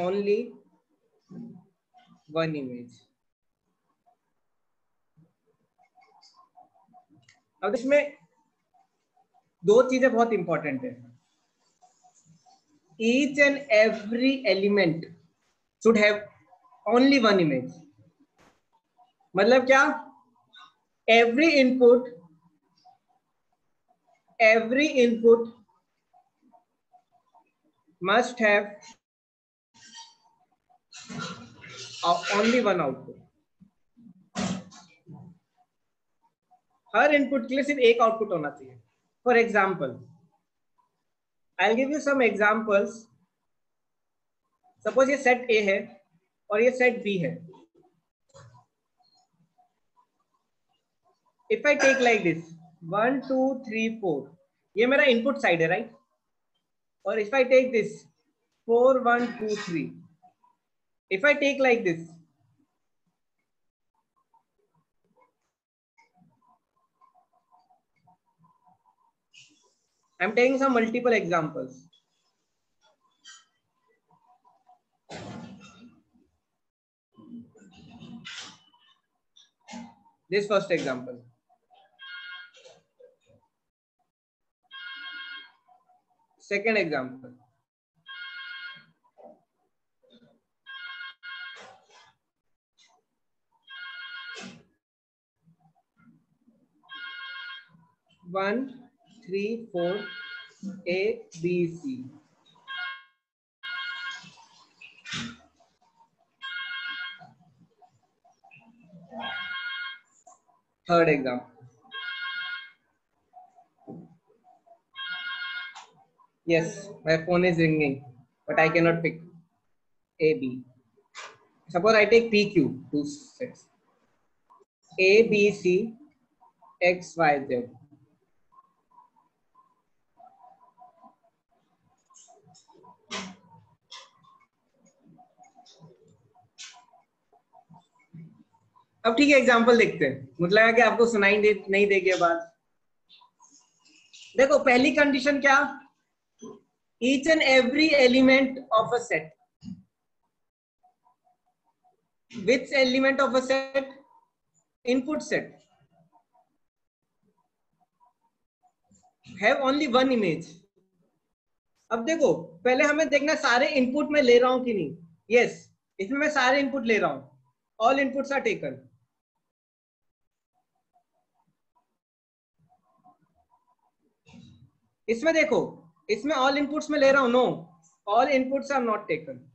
only one image. अब इसमें दो चीजें बहुत इंपॉर्टेंट है। Each and every element should have only one image. मतलब क्या? Every input must have only one output. हर input के लिए सिर्फ एक आउटपुट होना चाहिए। For example, I give you some examples. Suppose ये सेट ए है और ये सेट बी है। If I take like this 1 2 3 4, ये मेरा इनपुट साइड है, राइट? और if I take this 4 1 2 3, if I take like this, I'm taking some multiple examples. This first example. Second example. One, 3, 4, A, B, C. Third example. Yes, my phone is ringing, but I cannot pick. A, B. Suppose I take PQ, 2 sets. A, B, C, X, Y, Z. अब ठीक है, example देखते हैं। मुझे लगा कि आपको सुनाई नहीं देगी बात। देखो पहली कंडीशन क्या? Each and every element of a set. Which element of a set? Input set. Have only one image. अब देखो पहले हमें देखना सारे इनपुट में ले रहा हूं कि नहीं। यस, इसमें मैं सारे इनपुट ले रहा हूं, ऑल इनपुट्स आर टेकन। इसमें देखो, इसमें ऑल इनपुट्स में ले रहा हूं, no, all inputs are not taken.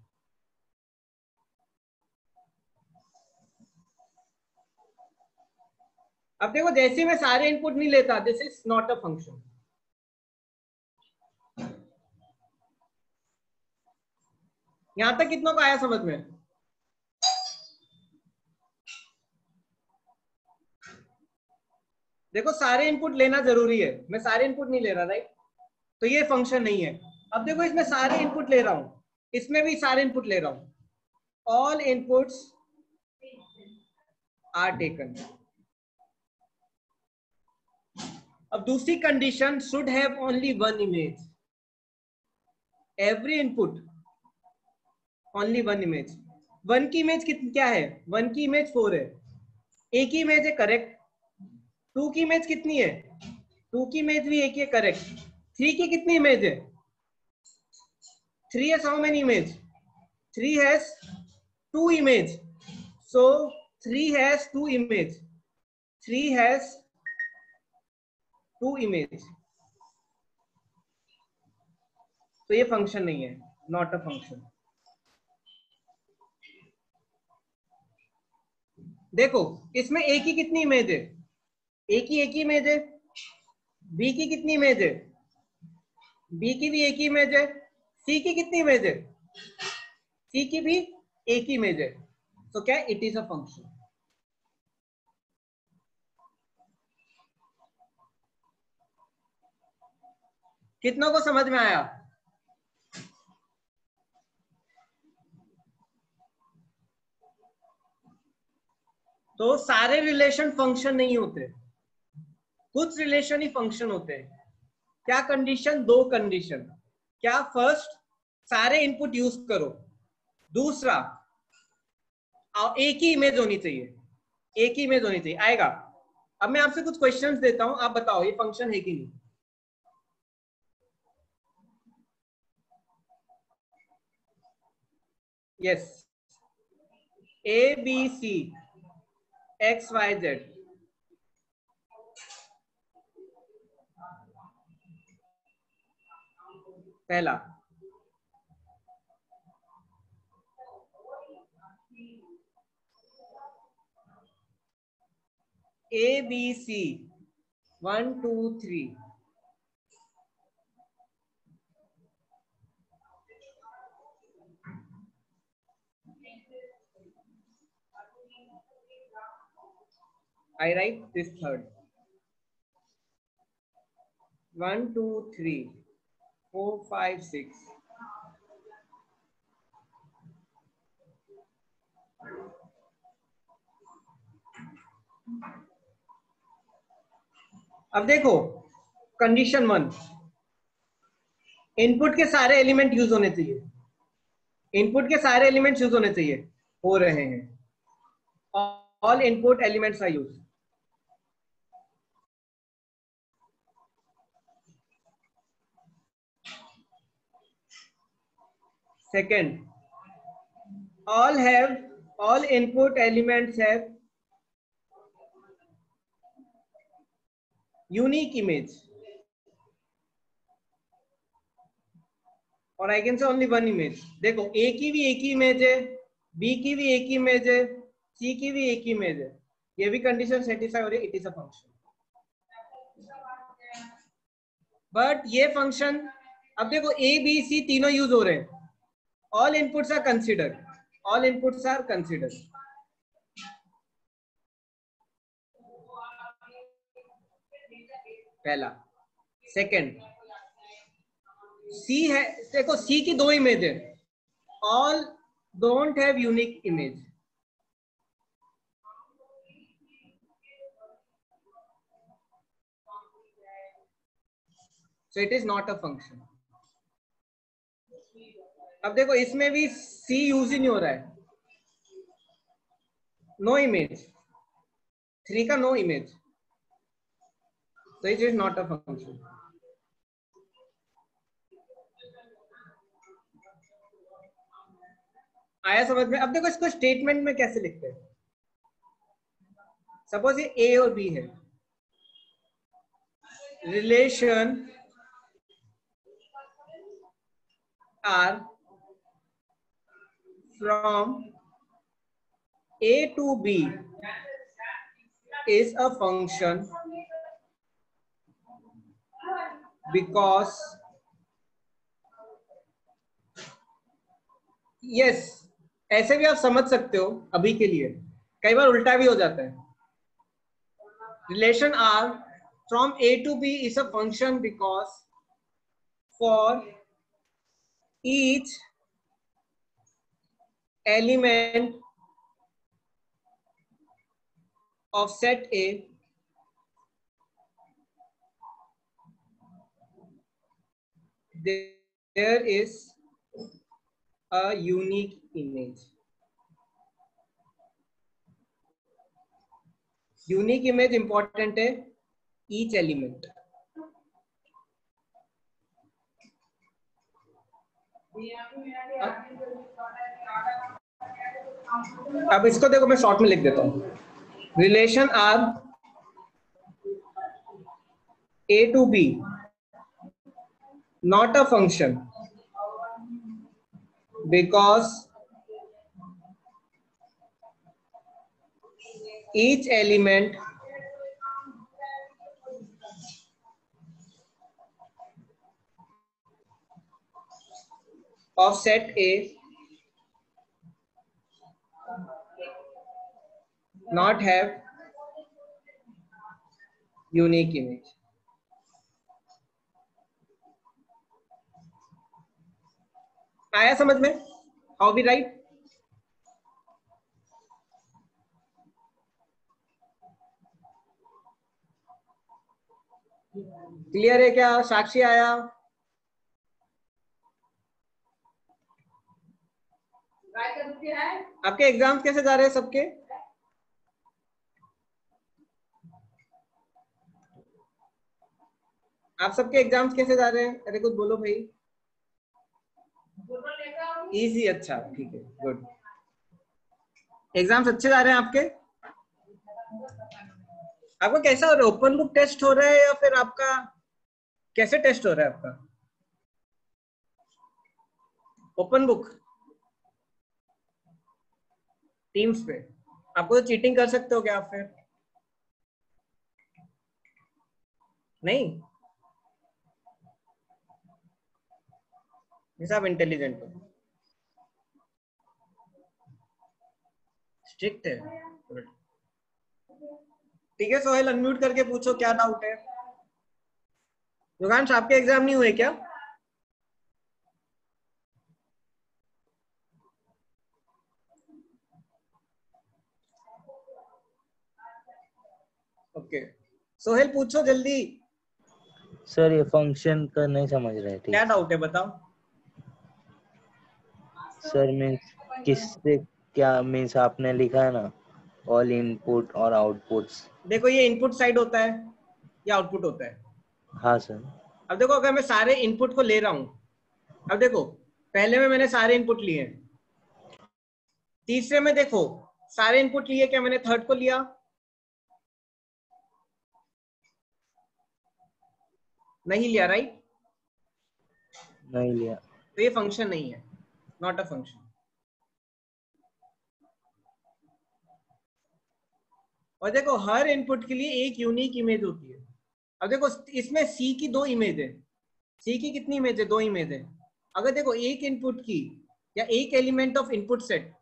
अब देखो जैसे मैं सारे इनपुट नहीं लेता, this is not a function. यहां तक कितनों को आया समझ में? देखो सारे इनपुट लेना जरूरी है, मैं सारे इनपुट नहीं ले रहा, राइट? तो ये फंक्शन नहीं है। अब देखो इसमें सारे इनपुट ले रहा हूं, इसमें भी सारे इनपुट ले रहा हूं, ऑल इनपुट्स आर टेकन। अब दूसरी condition, should have only one image. Every input only one image. One की इमेज क्या है? वन की इमेज 4 है, एक ही इमेज है, करेक्ट। टू की इमेज कितनी है? टू की इमेज भी एक ही है, करेक्ट। थ्री की कितनी इमेज है? Three has how many image? Three has two image, so three has two image, three has two image. तो ये फंक्शन नहीं है, नॉट अ फंक्शन। देखो इसमें ए की कितनी इमेज है? ए की एक ही इमेज है। बी की कितनी इमेज है? बी की भी एक ही इमेज है। सी की कितनी इमेज है? सी की भी एक ही इमेज है। तो क्या इट इज अ फंक्शन। कितनों को समझ में आया? तो सारे रिलेशन फंक्शन नहीं होते, कुछ रिलेशन ही फंक्शन होते हैं। क्या कंडीशन? दो कंडीशन। क्या? फर्स्ट, सारे इनपुट यूज करो। दूसरा, एक ही इमेज होनी चाहिए, एक ही इमेज होनी चाहिए। आएगा? अब मैं आपसे कुछ क्वेश्चंस देता हूं, आप बताओ ये फंक्शन है कि नहीं। Yes, A B C X Y Z. पहला, A B C 1 2 3। I write this third. 1 2 3 4 5 6। अब देखो कंडीशन 1, इनपुट के सारे एलिमेंट यूज होने चाहिए, इनपुट के सारे एलिमेंट यूज होने चाहिए, हो रहे हैं, all input elements are use. Second, all input elements have unique image, और I can say only one image. देखो ए की भी एक ही इमेज है, बी की भी एक ही इमेज है, सी की भी एक ही इमेज है, ये भी कंडीशन सेटिस्फाई हो रही है, it is a function. But ये फंक्शन, अब देखो ए बी सी तीनों यूज हो रहे हैं, all inputs are considered, all inputs are considered. पहला। सेकंड, सी है, देखो सी की दो इमेज है, all don't have unique image. So it is not a function. अब देखो इसमें भी सी यूज ही नहीं हो रहा है, नो इमेज, 3 का no image, so it is not a function. आया समझ में? अब देखो इसको स्टेटमेंट में कैसे लिखते हैं। सपोज ये ए और बी है, relation R from A to B is a function because yes, ऐसे भी आप समझ सकते हो अभी के लिए, कई बार उल्टा भी हो जाता है। Relation R from A to B is a function because for each element of set A there is a unique image. Unique image important है, ईच एलिमेंट। अब इसको देखो, मैं शॉर्ट में लिख देता हूं। Relation R A to B not a function because each element of set A not have unique image. आया समझ में? How we write? क्लियर है क्या? साक्षी आया? आपके एग्जाम्स कैसे जा रहे हैं सबके? आप सबके एग्जाम्स कैसे जा रहे हैं? अरे कुछ बोलो भाई। इजी, अच्छा ठीक है, गुड। एग्जाम्स अच्छे जा रहे हैं आपके? आपका कैसा हो रहा है? ओपन बुक टेस्ट हो रहा है या फिर आपका कैसे टेस्ट हो रहा है आपका? ओपन बुक टीम्स पे? आपको तो चीटिंग कर सकते हो क्या आप फिर? नहीं, जैसे आप इंटेलिजेंट हो, स्ट्रिक्ट है। ठीक है सोहेल, अनम्यूट करके पूछो क्या डाउट है। योगांश, आपके एग्जाम नहीं हुए क्या? ओके, सोहेल पूछो जल्दी। सर ये फंक्शन का नहीं समझ रहे थे। क्या डाउट है बताओ। सर मीन्स किससे क्या मीन्स आपने लिखा है ना, ऑल इनपुट और आउटपुट्स। देखो ये इनपुट साइड होता है या आउटपुट होता है? हाँ सर। अब देखो अगर मैं सारे इनपुट को ले रहा हूं, अब देखो पहले में मैंने सारे इनपुट लिए, तीसरे में देखो सारे इनपुट लिए क्या मैंने थर्ड को लिया? नहीं लिया, राइट? नहीं लिया। तो ये फंक्शन नहीं है, नॉट अ फंक्शन। और देखो हर इनपुट के लिए एक यूनिक इमेज होती है। अब देखो इसमें सी की दो इमेज है। सी की कितनी इमेज है? दो इमेज है। अगर देखो एक इनपुट की या एक एलिमेंट ऑफ इनपुट सेट,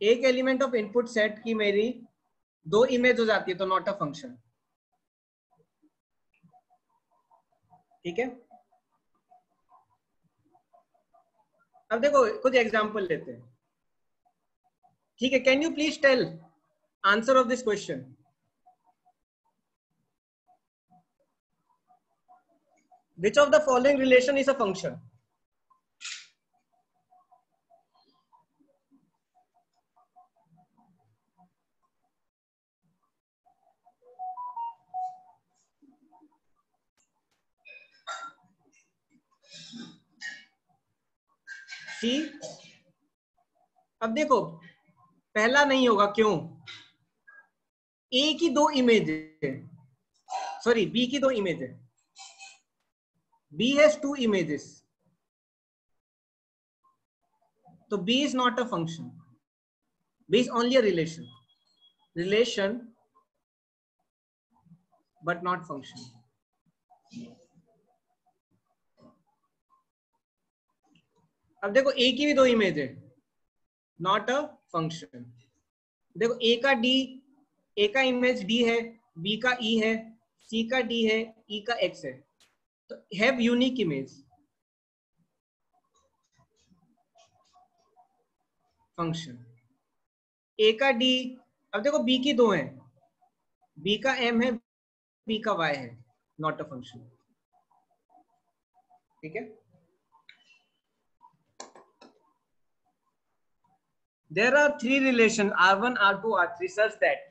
एक एलिमेंट ऑफ इनपुट सेट की मेरी दो इमेज हो जाती है तो नॉट अ फंक्शन। ठीक है, अब देखो कुछ एग्जांपल लेते हैं। ठीक है, can you please tell answer of this question? Which of the following relation is a function? C. अब देखो पहला नहीं होगा, क्यों? ए की दो इमेज है, सॉरी बी की दो इमेज है, बी हैज टू इमेजेस, तो B is not a function, B is only a relation but not function. अब देखो ए की भी दो इमेज है, नॉट अ फंक्शन। देखो ए का डी, ए का इमेज डी है, बी का ई है, सी का डी है, ई का एक्स है, तो हैव यूनिक इमेज, फंक्शन। ए का डी, अब देखो बी की दो हैं, बी का एम है, बी का वाई है, नॉट अ फंक्शन। ठीक है, there are three relation R1 R2 R3 such that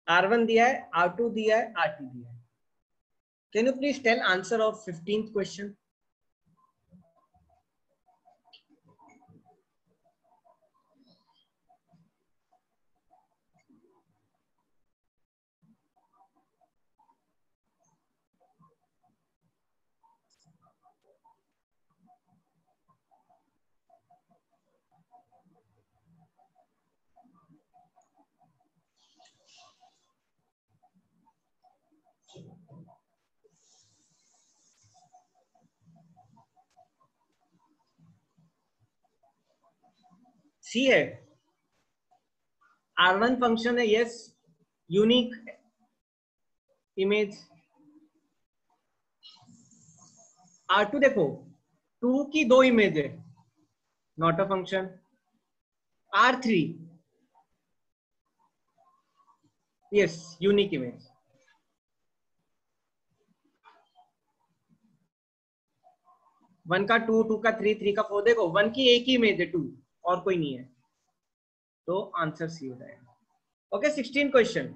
R1 दिया है, R2 दिया है, R3 दिया है। Can you please tell answer of 15th question? सी है, R1 फंक्शन है, यस, यूनिक इमेज। R2 देखो 2 की दो इमेज है, not a function. R3 yes, unique image. One का टू, टू का थ्री, थ्री का फोर, देखो वन की एक ही इमेज है, टू, और कोई नहीं है, तो आंसर सी हो जाएगा। Okay, 16 question.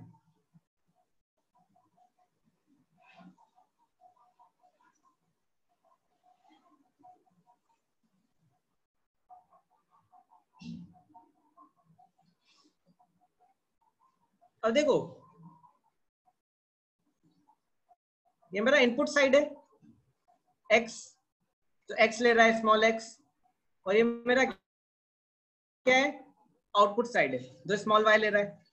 अब देखो ये मेरा इनपुट साइड है x, तो x ले रहा है स्मॉल x, और ये मेरा क्या है, आउटपुट साइड है जो स्मॉल y ले रहा है।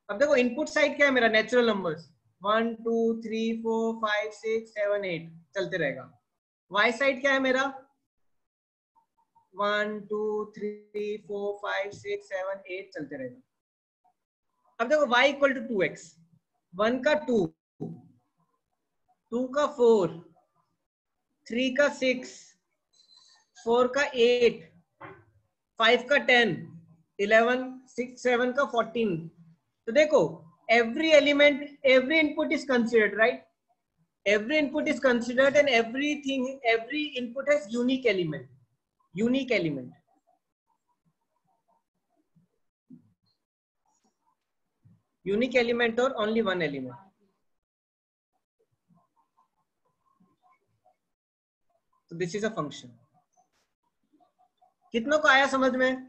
अब देखो इनपुट साइड क्या है मेरा, नेचुरल नंबर्स 1 2 3 4 5 6 7 8 चलते रहेगा। y साइड क्या है मेरा, 1 2 3 4 5 6 7 8 चलते रहेगा। अब देखो y इक्वल टू 2x, 1 का 2, 2 का 4, 3 का 6, 4 का 8, 5 का 10, 11, 6 7 का 14। तो देखो every element, every input is considered, right? Every input is considered and everything, every input has unique element, unique element. Unique element or only one element. So this is a function. कितनों को आया समझ में?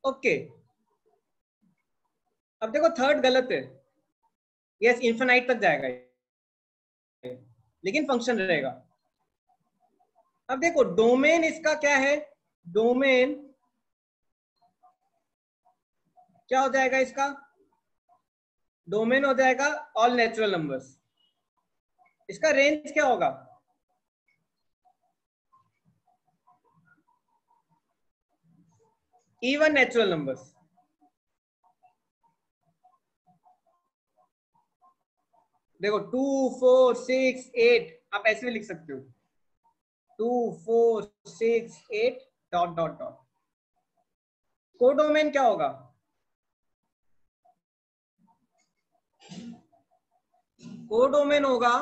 Okay, अब देखो third गलत है, yes infinite तक जाएगा लेकिन फंक्शन रहेगा। अब देखो डोमेन इसका क्या है, डोमेन क्या हो जाएगा इसका, डोमेन हो जाएगा ऑल नेचुरल नंबर्स। इसका रेंज क्या होगा, इवन नेचुरल नंबर्स। देखो 2 4 6 8 आप ऐसे भी लिख सकते हो, 2 4 6 8 डॉट डॉट डॉट। कोडोमेन क्या होगा, कोडोमेन होगा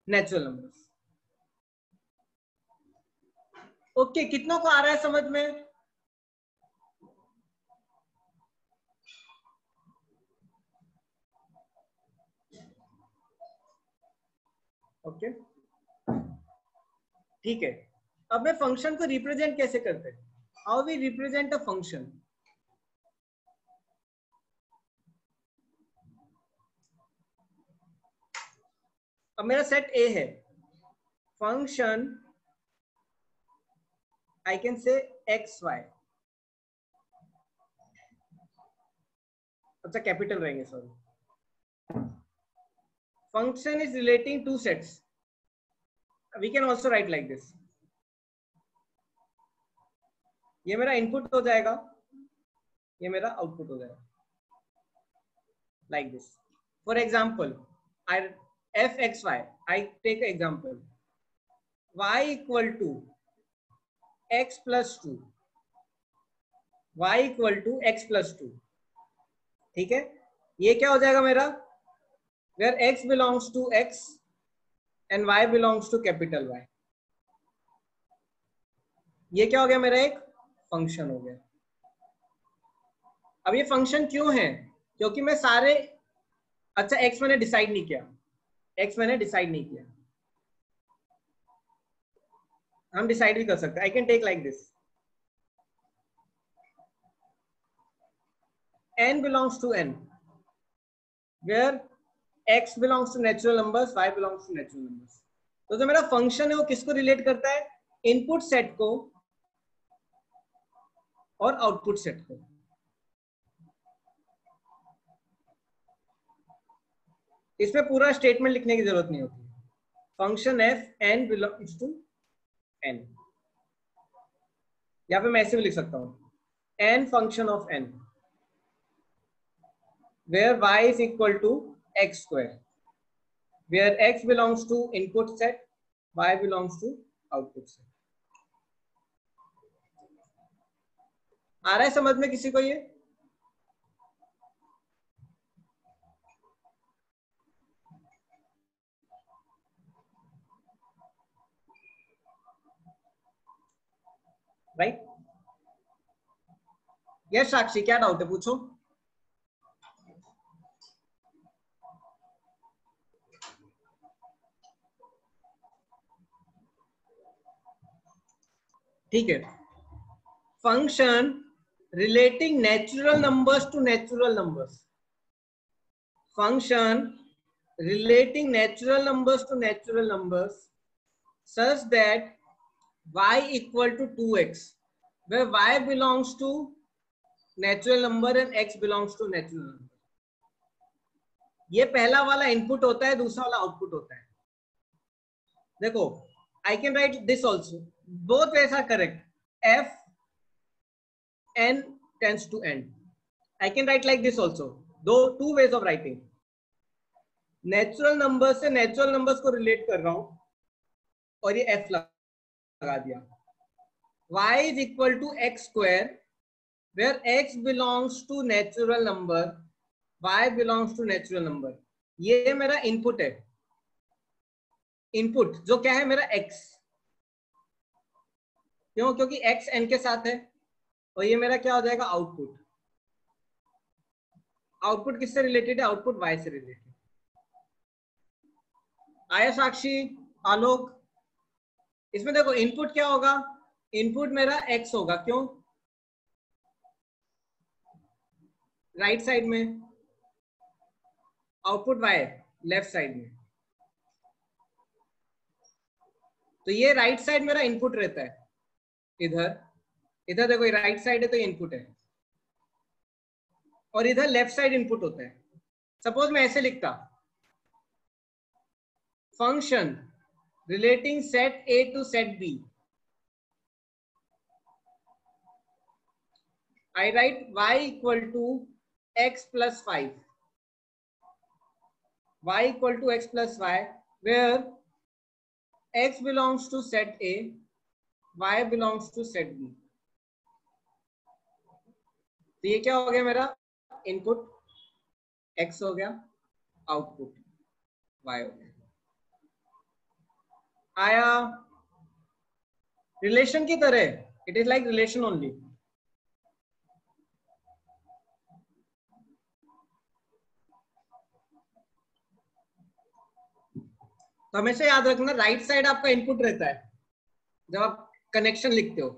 नेचुरल नंबर्स। ओके, कितनों को आ रहा है समझ में? ओके ठीक है। अब मैं फंक्शन को रिप्रेजेंट कैसे करते हैं? How we represent a function? अब मेरा सेट ए है, function I can say X Y, अच्छा कैपिटल रहेंगे sorry. Function is relating to sets, we can also write like this. ये मेरा इनपुट हो जाएगा, ये मेरा आउटपुट हो जाएगा, like this. For example I F X Y, I take example y equal to x plus 2, y equal to x plus 2, ठीक है। ये क्या हो जाएगा मेरा, where x belongs to x and y belongs to capital Y। ये क्या हो गया मेरा, एक फंक्शन हो गया। अब ये फंक्शन क्यों है, क्योंकि मैं सारे, अच्छा x मैंने डिसाइड नहीं किया, x मैंने डिसाइड नहीं किया, हम डिसाइड भी कर सकते हैं। I can take like this, n belongs to n, where x belongs to natural numbers, y belongs to natural numbers। तो जो मेरा फंक्शन है वो किसको रिलेट करता है, इनपुट सेट को और आउटपुट सेट को। इसमें पूरा स्टेटमेंट लिखने की जरूरत नहीं होती। Function F N belongs to N, या फिर मैं ऐसे भी लिख सकता हूं, N function of N where y is equal to x square, where x belongs to input set, y belongs to output set। आ रहा है समझ में किसी को ये? राइट? यस साक्षी, क्या डाउट है पूछो। ठीक है, function relating natural numbers to natural numbers, function relating natural numbers to natural numbers such that y equal to 2x, where y belongs to natural number and x belongs to natural number। ये पहला वाला input होता है, दूसरा वाला output होता है। देखो I can write this also, both ways are correct, f n tends to n। I can write like this also, though two ways of writing। Natural number से नेचुरल नंबर्स को relate कर रहा हूं और ये f लगा दिया, y is equal to x square, where x belongs to natural number, y belongs to natural number। ये मेरा इनपुट है, इनपुट जो क्या है मेरा x, क्यों, क्योंकि x n के साथ है, और ये मेरा क्या हो जाएगा आउटपुट। आउटपुट किससे रिलेटेड है, आउटपुट y से रिलेटेड। आया साक्षी, आलोक? इसमें देखो इनपुट क्या होगा, इनपुट मेरा x होगा, क्यों, राइट साइड में, आउटपुट y लेफ्ट साइड में। तो ये राइट साइड मेरा इनपुट रहता है, इधर इधर देखो ये राइट साइड है तो ये इनपुट है, और इधर लेफ्ट साइड इनपुट होता है। सपोज मैं ऐसे लिखता, function relating set A to set B, I write y equal to x plus 5, y equal to x plus 5, where x belongs to set A, y belongs to set B। तो ये क्या हो गया मेरा, input x हो गया, output y हो गया। आया रिलेशन की तरह, it is like relation only. तो हमेशा याद रखना राइट साइड आपका इनपुट रहता है जब आप कनेक्शन लिखते हो।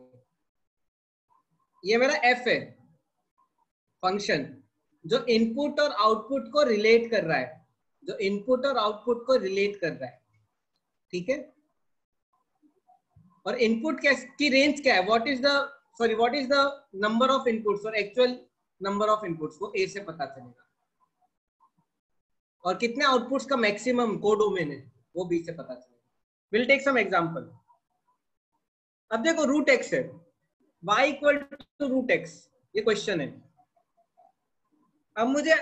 ये मेरा एफ है फंक्शन जो इनपुट और आउटपुट को रिलेट कर रहा है, जो इनपुट और आउटपुट को रिलेट कर रहा है, ठीक है। और इनपुट की रेंज क्या है, what is the number of inputs और एक्चुअल नंबर ऑफ इनपुट्स, वो ए से पता चलेगा। और कितने आउटपुट्स का मैक्सिमम कोडोमेन है वो बी से पता चलेगा। Will take some example. अब देखो रूट एक्स है, y equal to root x, ये क्वेश्चन है। अब मुझे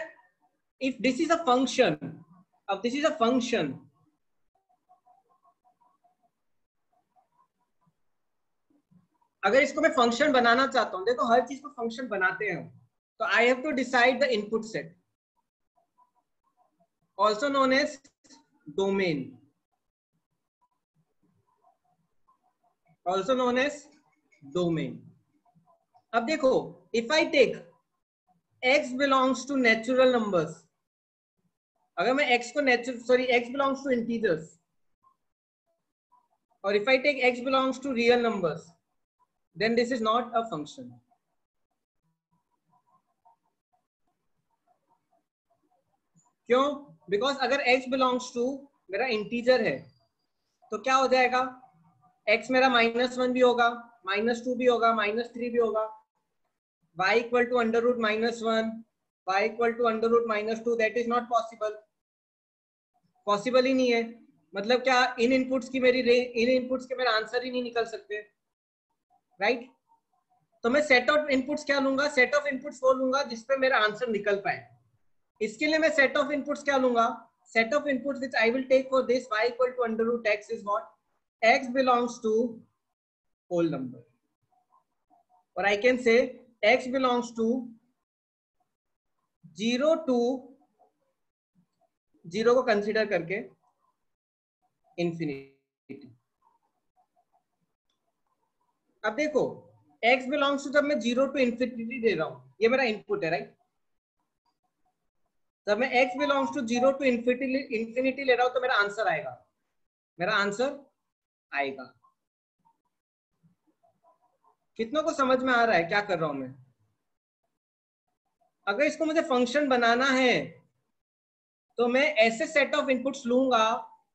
if this is a function, अब दिस इज अ फंक्शन, अगर इसको मैं फंक्शन बनाना चाहता हूं, देखो हर चीज को फंक्शन बनाते हैं, तो I have to decide the input set, also known as domain, also known as domain. अब देखो if I take x belongs to natural numbers, अगर मैं x को x बिलोंग्स टू इंटीजर्स, और if I take x belongs to real numbers, then this is not a function. क्यों? Because अगर x belongs to मेरा integer है तो क्या हो जाएगा, x मेरा -1 भी होगा, -2 भी होगा, -3 भी होगा, y equal to under root -1, y equal to under root -2, that is not possible, possible ही नहीं है। मतलब क्या इन इनपुट्स की इन इनपुट्स के मेरे आंसर ही नहीं निकल सकते, राइट? तो मैं सेट ऑफ इनपुट्स क्या लूंगा, सेट ऑफ इनपुट्स वो लूंगा जिसपे मेरा आंसर निकल पाए। इसके लिए मैं सेट ऑफ इनपुट्स क्या लूंगा, set of inputs which I will take for this y equal to under root x is what, x belongs to whole number, और I can say x belongs to 0 to 0 को consider करके infinity. अब देखो x belongs to, जब मैं 0 to infinity दे रहा हूं, ये मेरा इनपुट है, राइट? जब मैं x belongs to 0 to infinity ले रहा हूं तो मेरा आंसर आएगा, मेरा आंसर आएगा। कितनों को समझ में आ रहा है क्या कर रहा हूं मैं? अगर इसको मुझे फंक्शन बनाना है तो मैं ऐसे सेट ऑफ इनपुट्स लूंगा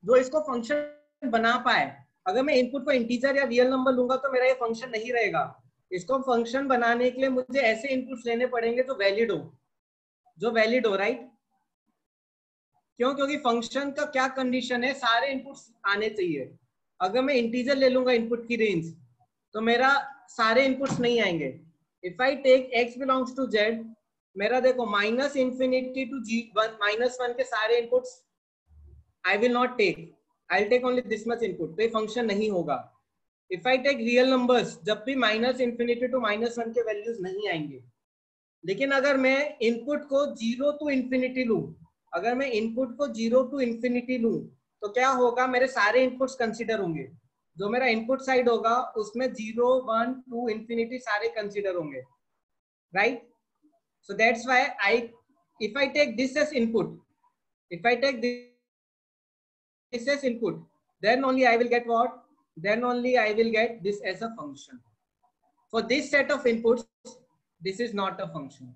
जो इसको फंक्शन बना पाए। अगर मैं इनपुट को इंटीजर या रियल नंबर लूंगा तो मेरा ये फंक्शन नहीं रहेगा। इसको फंक्शन बनाने के लिए मुझे ऐसे इनपुट्स लेने पड़ेंगे जो वैलिड हो, राइट? क्यों? क्योंकि फंक्शन का क्या कंडीशन है, सारे इनपुट्स आने चाहिए। अगर मैं इंटीजर ले लूंगा इनपुट की रेंज तो मेरा सारे इनपुट्स नहीं आएंगे। If I take x belongs to z, मेरा देखो -इंफिनिटी टू -1 के सारे inputs I will not take, I will take only this much input, तो ये फंक्शन नहीं होगा। If I take real numbers, जब भी -इंफिनिटी टू -1 के वैल्यूज नहीं आएंगे। लेकिन अगर मैं इनपुट को 0 टू इंफिनिटी लूं, अगर मैं इनपुट को 0 टू इंफिनिटी लूं तो क्या होगा, मेरे सारे इनपुट्स कंसीडर होंगे। जो मेरा इनपुट साइड होगा उसमें 0, 1, 2 इंफिनिटी सारे कंसीडर होंगे, right? So that's why if I take this as input, if I take this as input, then only I will get what? Then only I will get this as a function. For this set of inputs, this is not a function.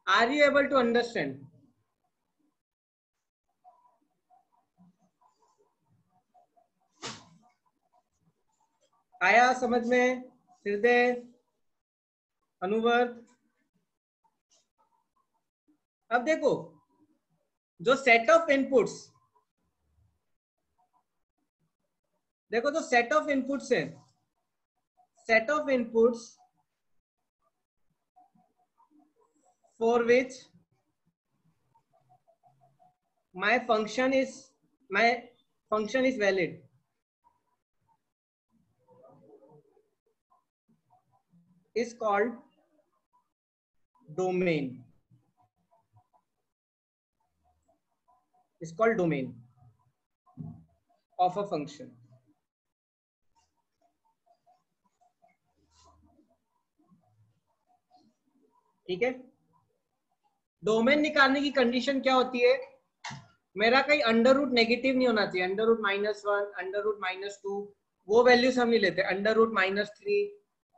Are you able to understand? आया समझ में? हृदय, अनुवर्त? अब देखो जो set of inputs, देखो जो set of inputs है, set of inputs for which my function is valid, is called domain, is called domain of a function. ठीक है? डोमेन निकालने की कंडीशन क्या होती है? मेरा कहीं अंडर रूट नेगेटिव नहीं होना चाहिए, अंडर रूट -1, अंडर रूट -2, वो वैल्यूज हम नहीं लेते, अंडर रूट -3,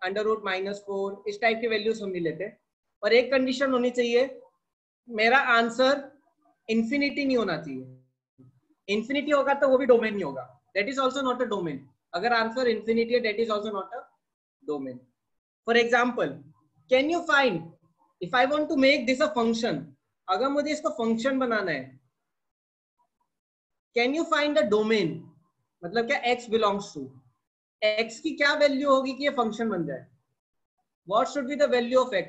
अंडर रूट -4, इस टाइप की वैल्यूज हम नहीं लेते। और एक कंडीशन होनी चाहिए, मेरा आंसर इंफिनिटी नहीं होना चाहिए। इंफिनिटी होगा तो वो भी डोमेन नहीं होगा, that is also not a domain. अगर आंसर इंफिनिटी है, that is also not a domain. For example, can you find if I want to make this a function, अगर मुझे इसको फंक्शन बनाना है, can you find the domain, मतलब क्या x belongs to, x की क्या वैल्यू होगी कि ये फंक्शन बन जाए? What should be the value of x?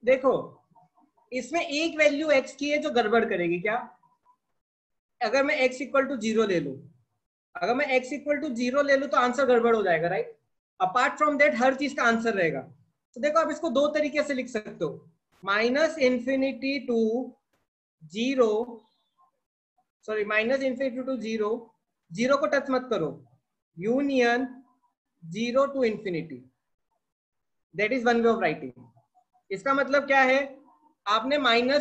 देखो, इसमें एक वैल्यू x की है जो गड़बड़ करेगी क्या? अगर मैं x इक्वल टू 0 ले लूं, अगर मैं x इक्वल टू 0 ले लूं तो आंसर गड़बड़ हो जाएगा, राइट? अपार्ट फ्रॉम दैट हर चीज का आंसर रहेगा। तो देखो, आप इसको दो तरीके से लिख सकते हो, -∞ टू 0, सॉरी -∞ टू 0, 0 को टच मत करो, union 0 to infinity, that is one way of writing. इसका मतलब क्या है, आपने -∞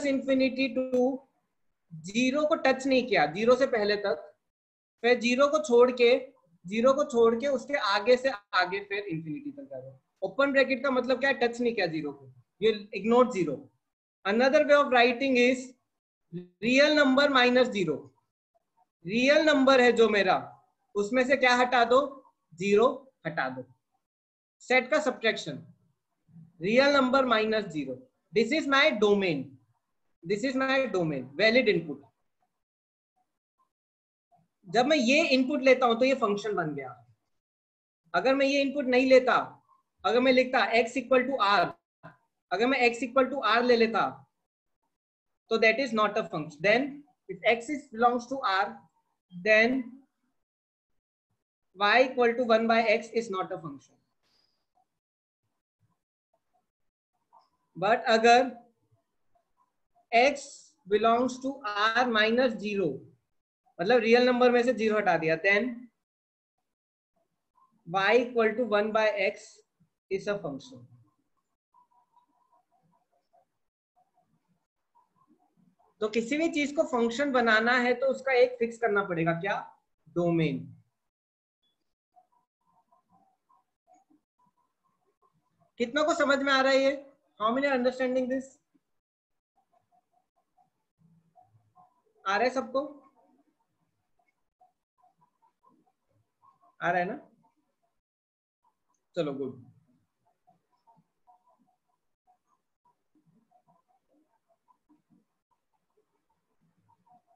टू 0 को टच नहीं किया, 0 से पहले तक, फिर 0 को छोड़ के उसके आगे से आगे फिर इंफिनिटी तक जा रहे हो। ओपन ब्रैकेट का मतलब क्या है, टच नहीं किया 0 को, you ignored 0. Another way of writing is real number -0, real number है जो मेरा, उसमें से क्या हटा दो, 0 हटा दो, सेट का subtraction, real number -0, this is my domain, this is my domain, valid input. जब मैं ये इनपुट लेता हूं तो ये फंक्शन बन गया। अगर मैं ये इनपुट नहीं लेता, अगर मैं लिखता x इक्वल टू r, अगर मैं x इक्वल टू r ले लेता, तो that is not a function. Then if x is belongs to r, then y equal to 1 by x is not a function. But अगर x belongs to r minus 0, मतलब real number में से 0 हटा दिया, then y equal to 1 by x is a function. तो किसी भी चीज को फंक्शन बनाना है तो उसका एक फिक्स करना पड़ेगा, क्या? डोमेन। कितना को समझ में आ रहा है ये? How many understanding this? आ रहा है सबको? आ रहा है ना? चलो good.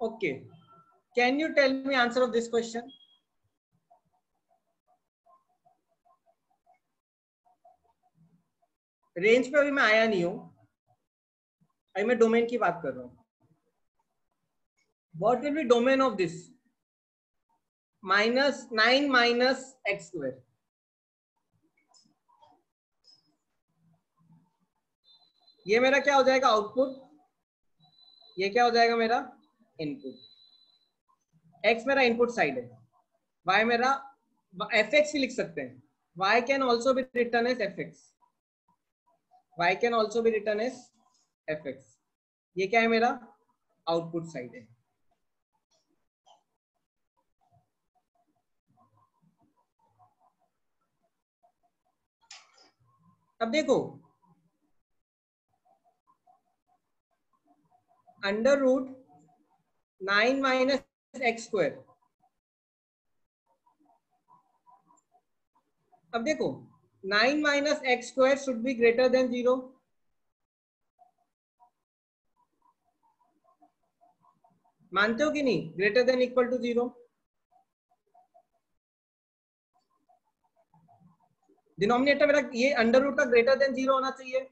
Okay, can you tell me answer of this question? Range पे अभी मैं आया नहीं हूं, अभी मैं डोमेन की बात कर रहा हूं। What will be domain of this? -9 minus x square. ये मेरा क्या हो जाएगा? आउटपुट। ये क्या हो जाएगा? मेरा इनपुट। x मेरा इनपुट साइड है, y मेरा fx भी लिख सकते हैं, y can also be written as fx, y can also be written as fx. ये क्या है? मेरा आउटपुट साइड है। अब देखो, under root 9 minus x square, अब देखो 9 minus x square should be greater than 0। मानते हो कि नहीं? Greater than equal to 0। Denominator मेरा ये अंडर रूट का ग्रेटर देन 0 होना चाहिए,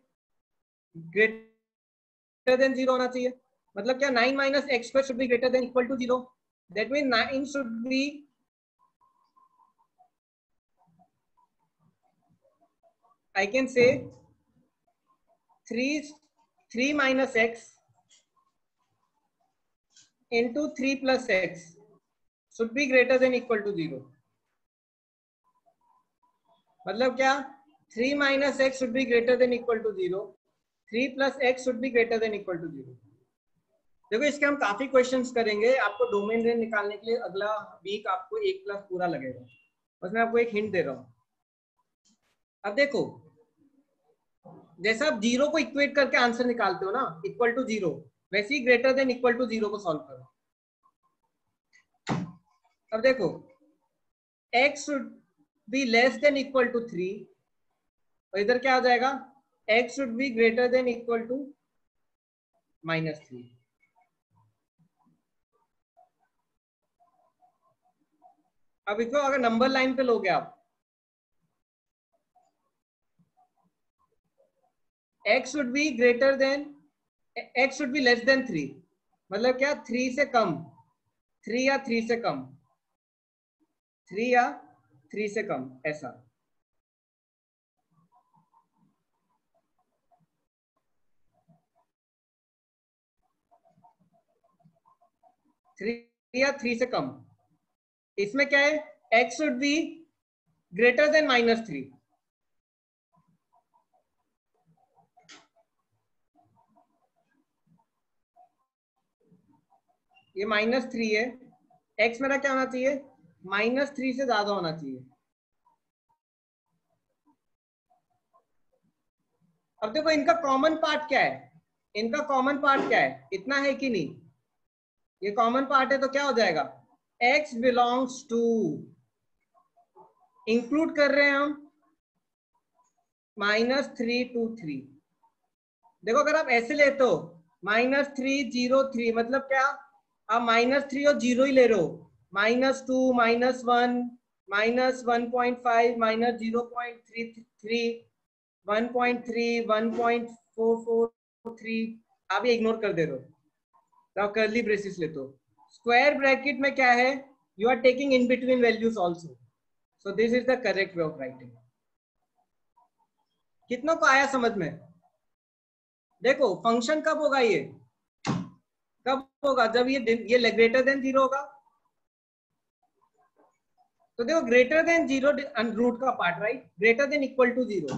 ग्रेटर देन 0 होना चाहिए। मतलब क्या? 9 minus x square should be greater than equal to 0, that mean 9 should be, I can say 3 minus x into 3 plus x should be greater than equal to 0. मतलब क्या? 3 minus x should be greater than equal to 0, 3 plus x should be greater than equal to 0. देखो इसके हम काफी questions करेंगे, आपको domain range निकालने के लिए अगला वीक आपको 1 प्लस पूरा लगेगा, बस मैं आपको एक हिंट दे रहा हूँ। अब देखो जैसा आप 0 को इक्वेट करके आंसर निकालते हो ना इक्वल टू 0, वैसे ही ग्रेटर देन इक्वल टू 0 को सॉल्व करो। अब देखो x should be less than equal to 3 और इधर क्या आ जाएगा, x should be greater than equal to -3। अब इसको अगर नंबर लाइन पे लोगे आप, x should be greater then, x should be less then 3, मतलब क्या 3 से कम, 3 या 3 से कम, 3 या 3 से कम, ऐसा। थ्री या 3 से कम, इसमें क्या है, x should be greater then -3। ये -3 है, x मेरा क्या होना चाहिए, -3 से ज्यादा होना चाहिए। अब देखो इनका कॉमन पार्ट क्या है, इनका कॉमन पार्ट क्या है, इतना है कि नहीं, ये कॉमन पार्ट है तो क्या हो जाएगा, x बिलोंग्स टू, इंक्लूड कर रहे हैं हम -3 to 3। देखो अगर आप ऐसे लेते हो -3 0 3, मतलब क्या आप -3 और 0 ही ले रहे हो, -2 -1 -1.5 -0.33 1.3 1.443, आप ये इग्नोर कर दे रहे हो, तो आप कर्ली ब्रेसिस लेते हो। स्क्वायर ब्रैकेट में क्या है, you are taking in between values also, so this is the correct way of writing. कितनों को आया समझ में? देखो फंक्शन कब होगा, ये कब होगा, जब ये ग्रेटर देन 0 होगा। तो देखो ग्रेटर देन 0 रूट का part, right, greater than equal to 0।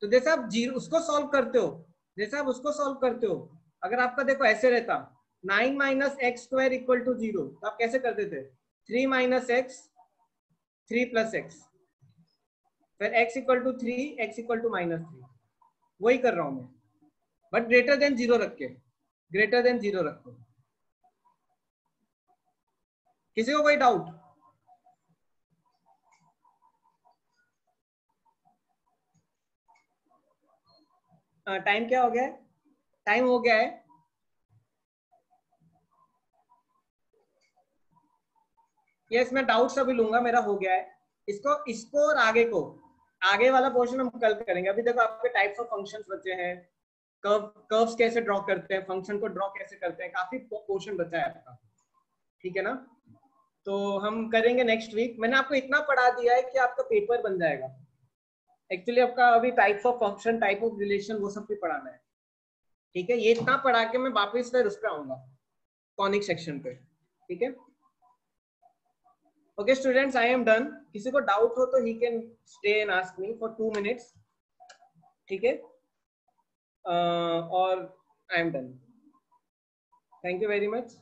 तो जैसे आप 0 उसको सॉल्व करते हो, जैसे आप उसको सॉल्व करते हो, अगर आपका देखो ऐसे रहता 9 - x² इक्वल टू 0, तो आप कैसे करते थे, 3 - x 3 + x, फिर x equal to 3 x equal to -3, वही कर रहा हूं मैं, बट ग्रेटर देन 0 रख के, ग्रेटर देन 0 रखो। किसी को कोई डाउट? टाइम क्या हो गया है, टाइम हो गया है। यस मैं डाउट्स अभी लूंगा, मेरा हो गया है। इसको और आगे को, आगे वाला पोर्शन हम कल करेंगे। अभी देखो आपके टाइप्स ऑफ फंक्शंस बचे हैं, कर्व्स कैसे ड्रॉ करते हैं, फंक्शन को ड्रॉ कैसे करते हैं, काफी पोर्शन बचा है आपका, ठीक है ना। तो हम करेंगे नेक्स्ट वीक। मैंने आपको इतना पढ़ा दिया है कि आपका पेपर बन जाएगा। एक्चुअली आपका अभी types of function, type of relation, वो सब भी पढ़ाना है, ठीक है। ये इतना पढ़ा के मैं वापस फिर उस पर आऊंगा, कॉनिक सेक्शन पे, ठीक है। Okay students, I am done. किसी को डाउट हो तो he can stay and ask me for 2 minutes, ठीक है। और I am done. Thank you very much.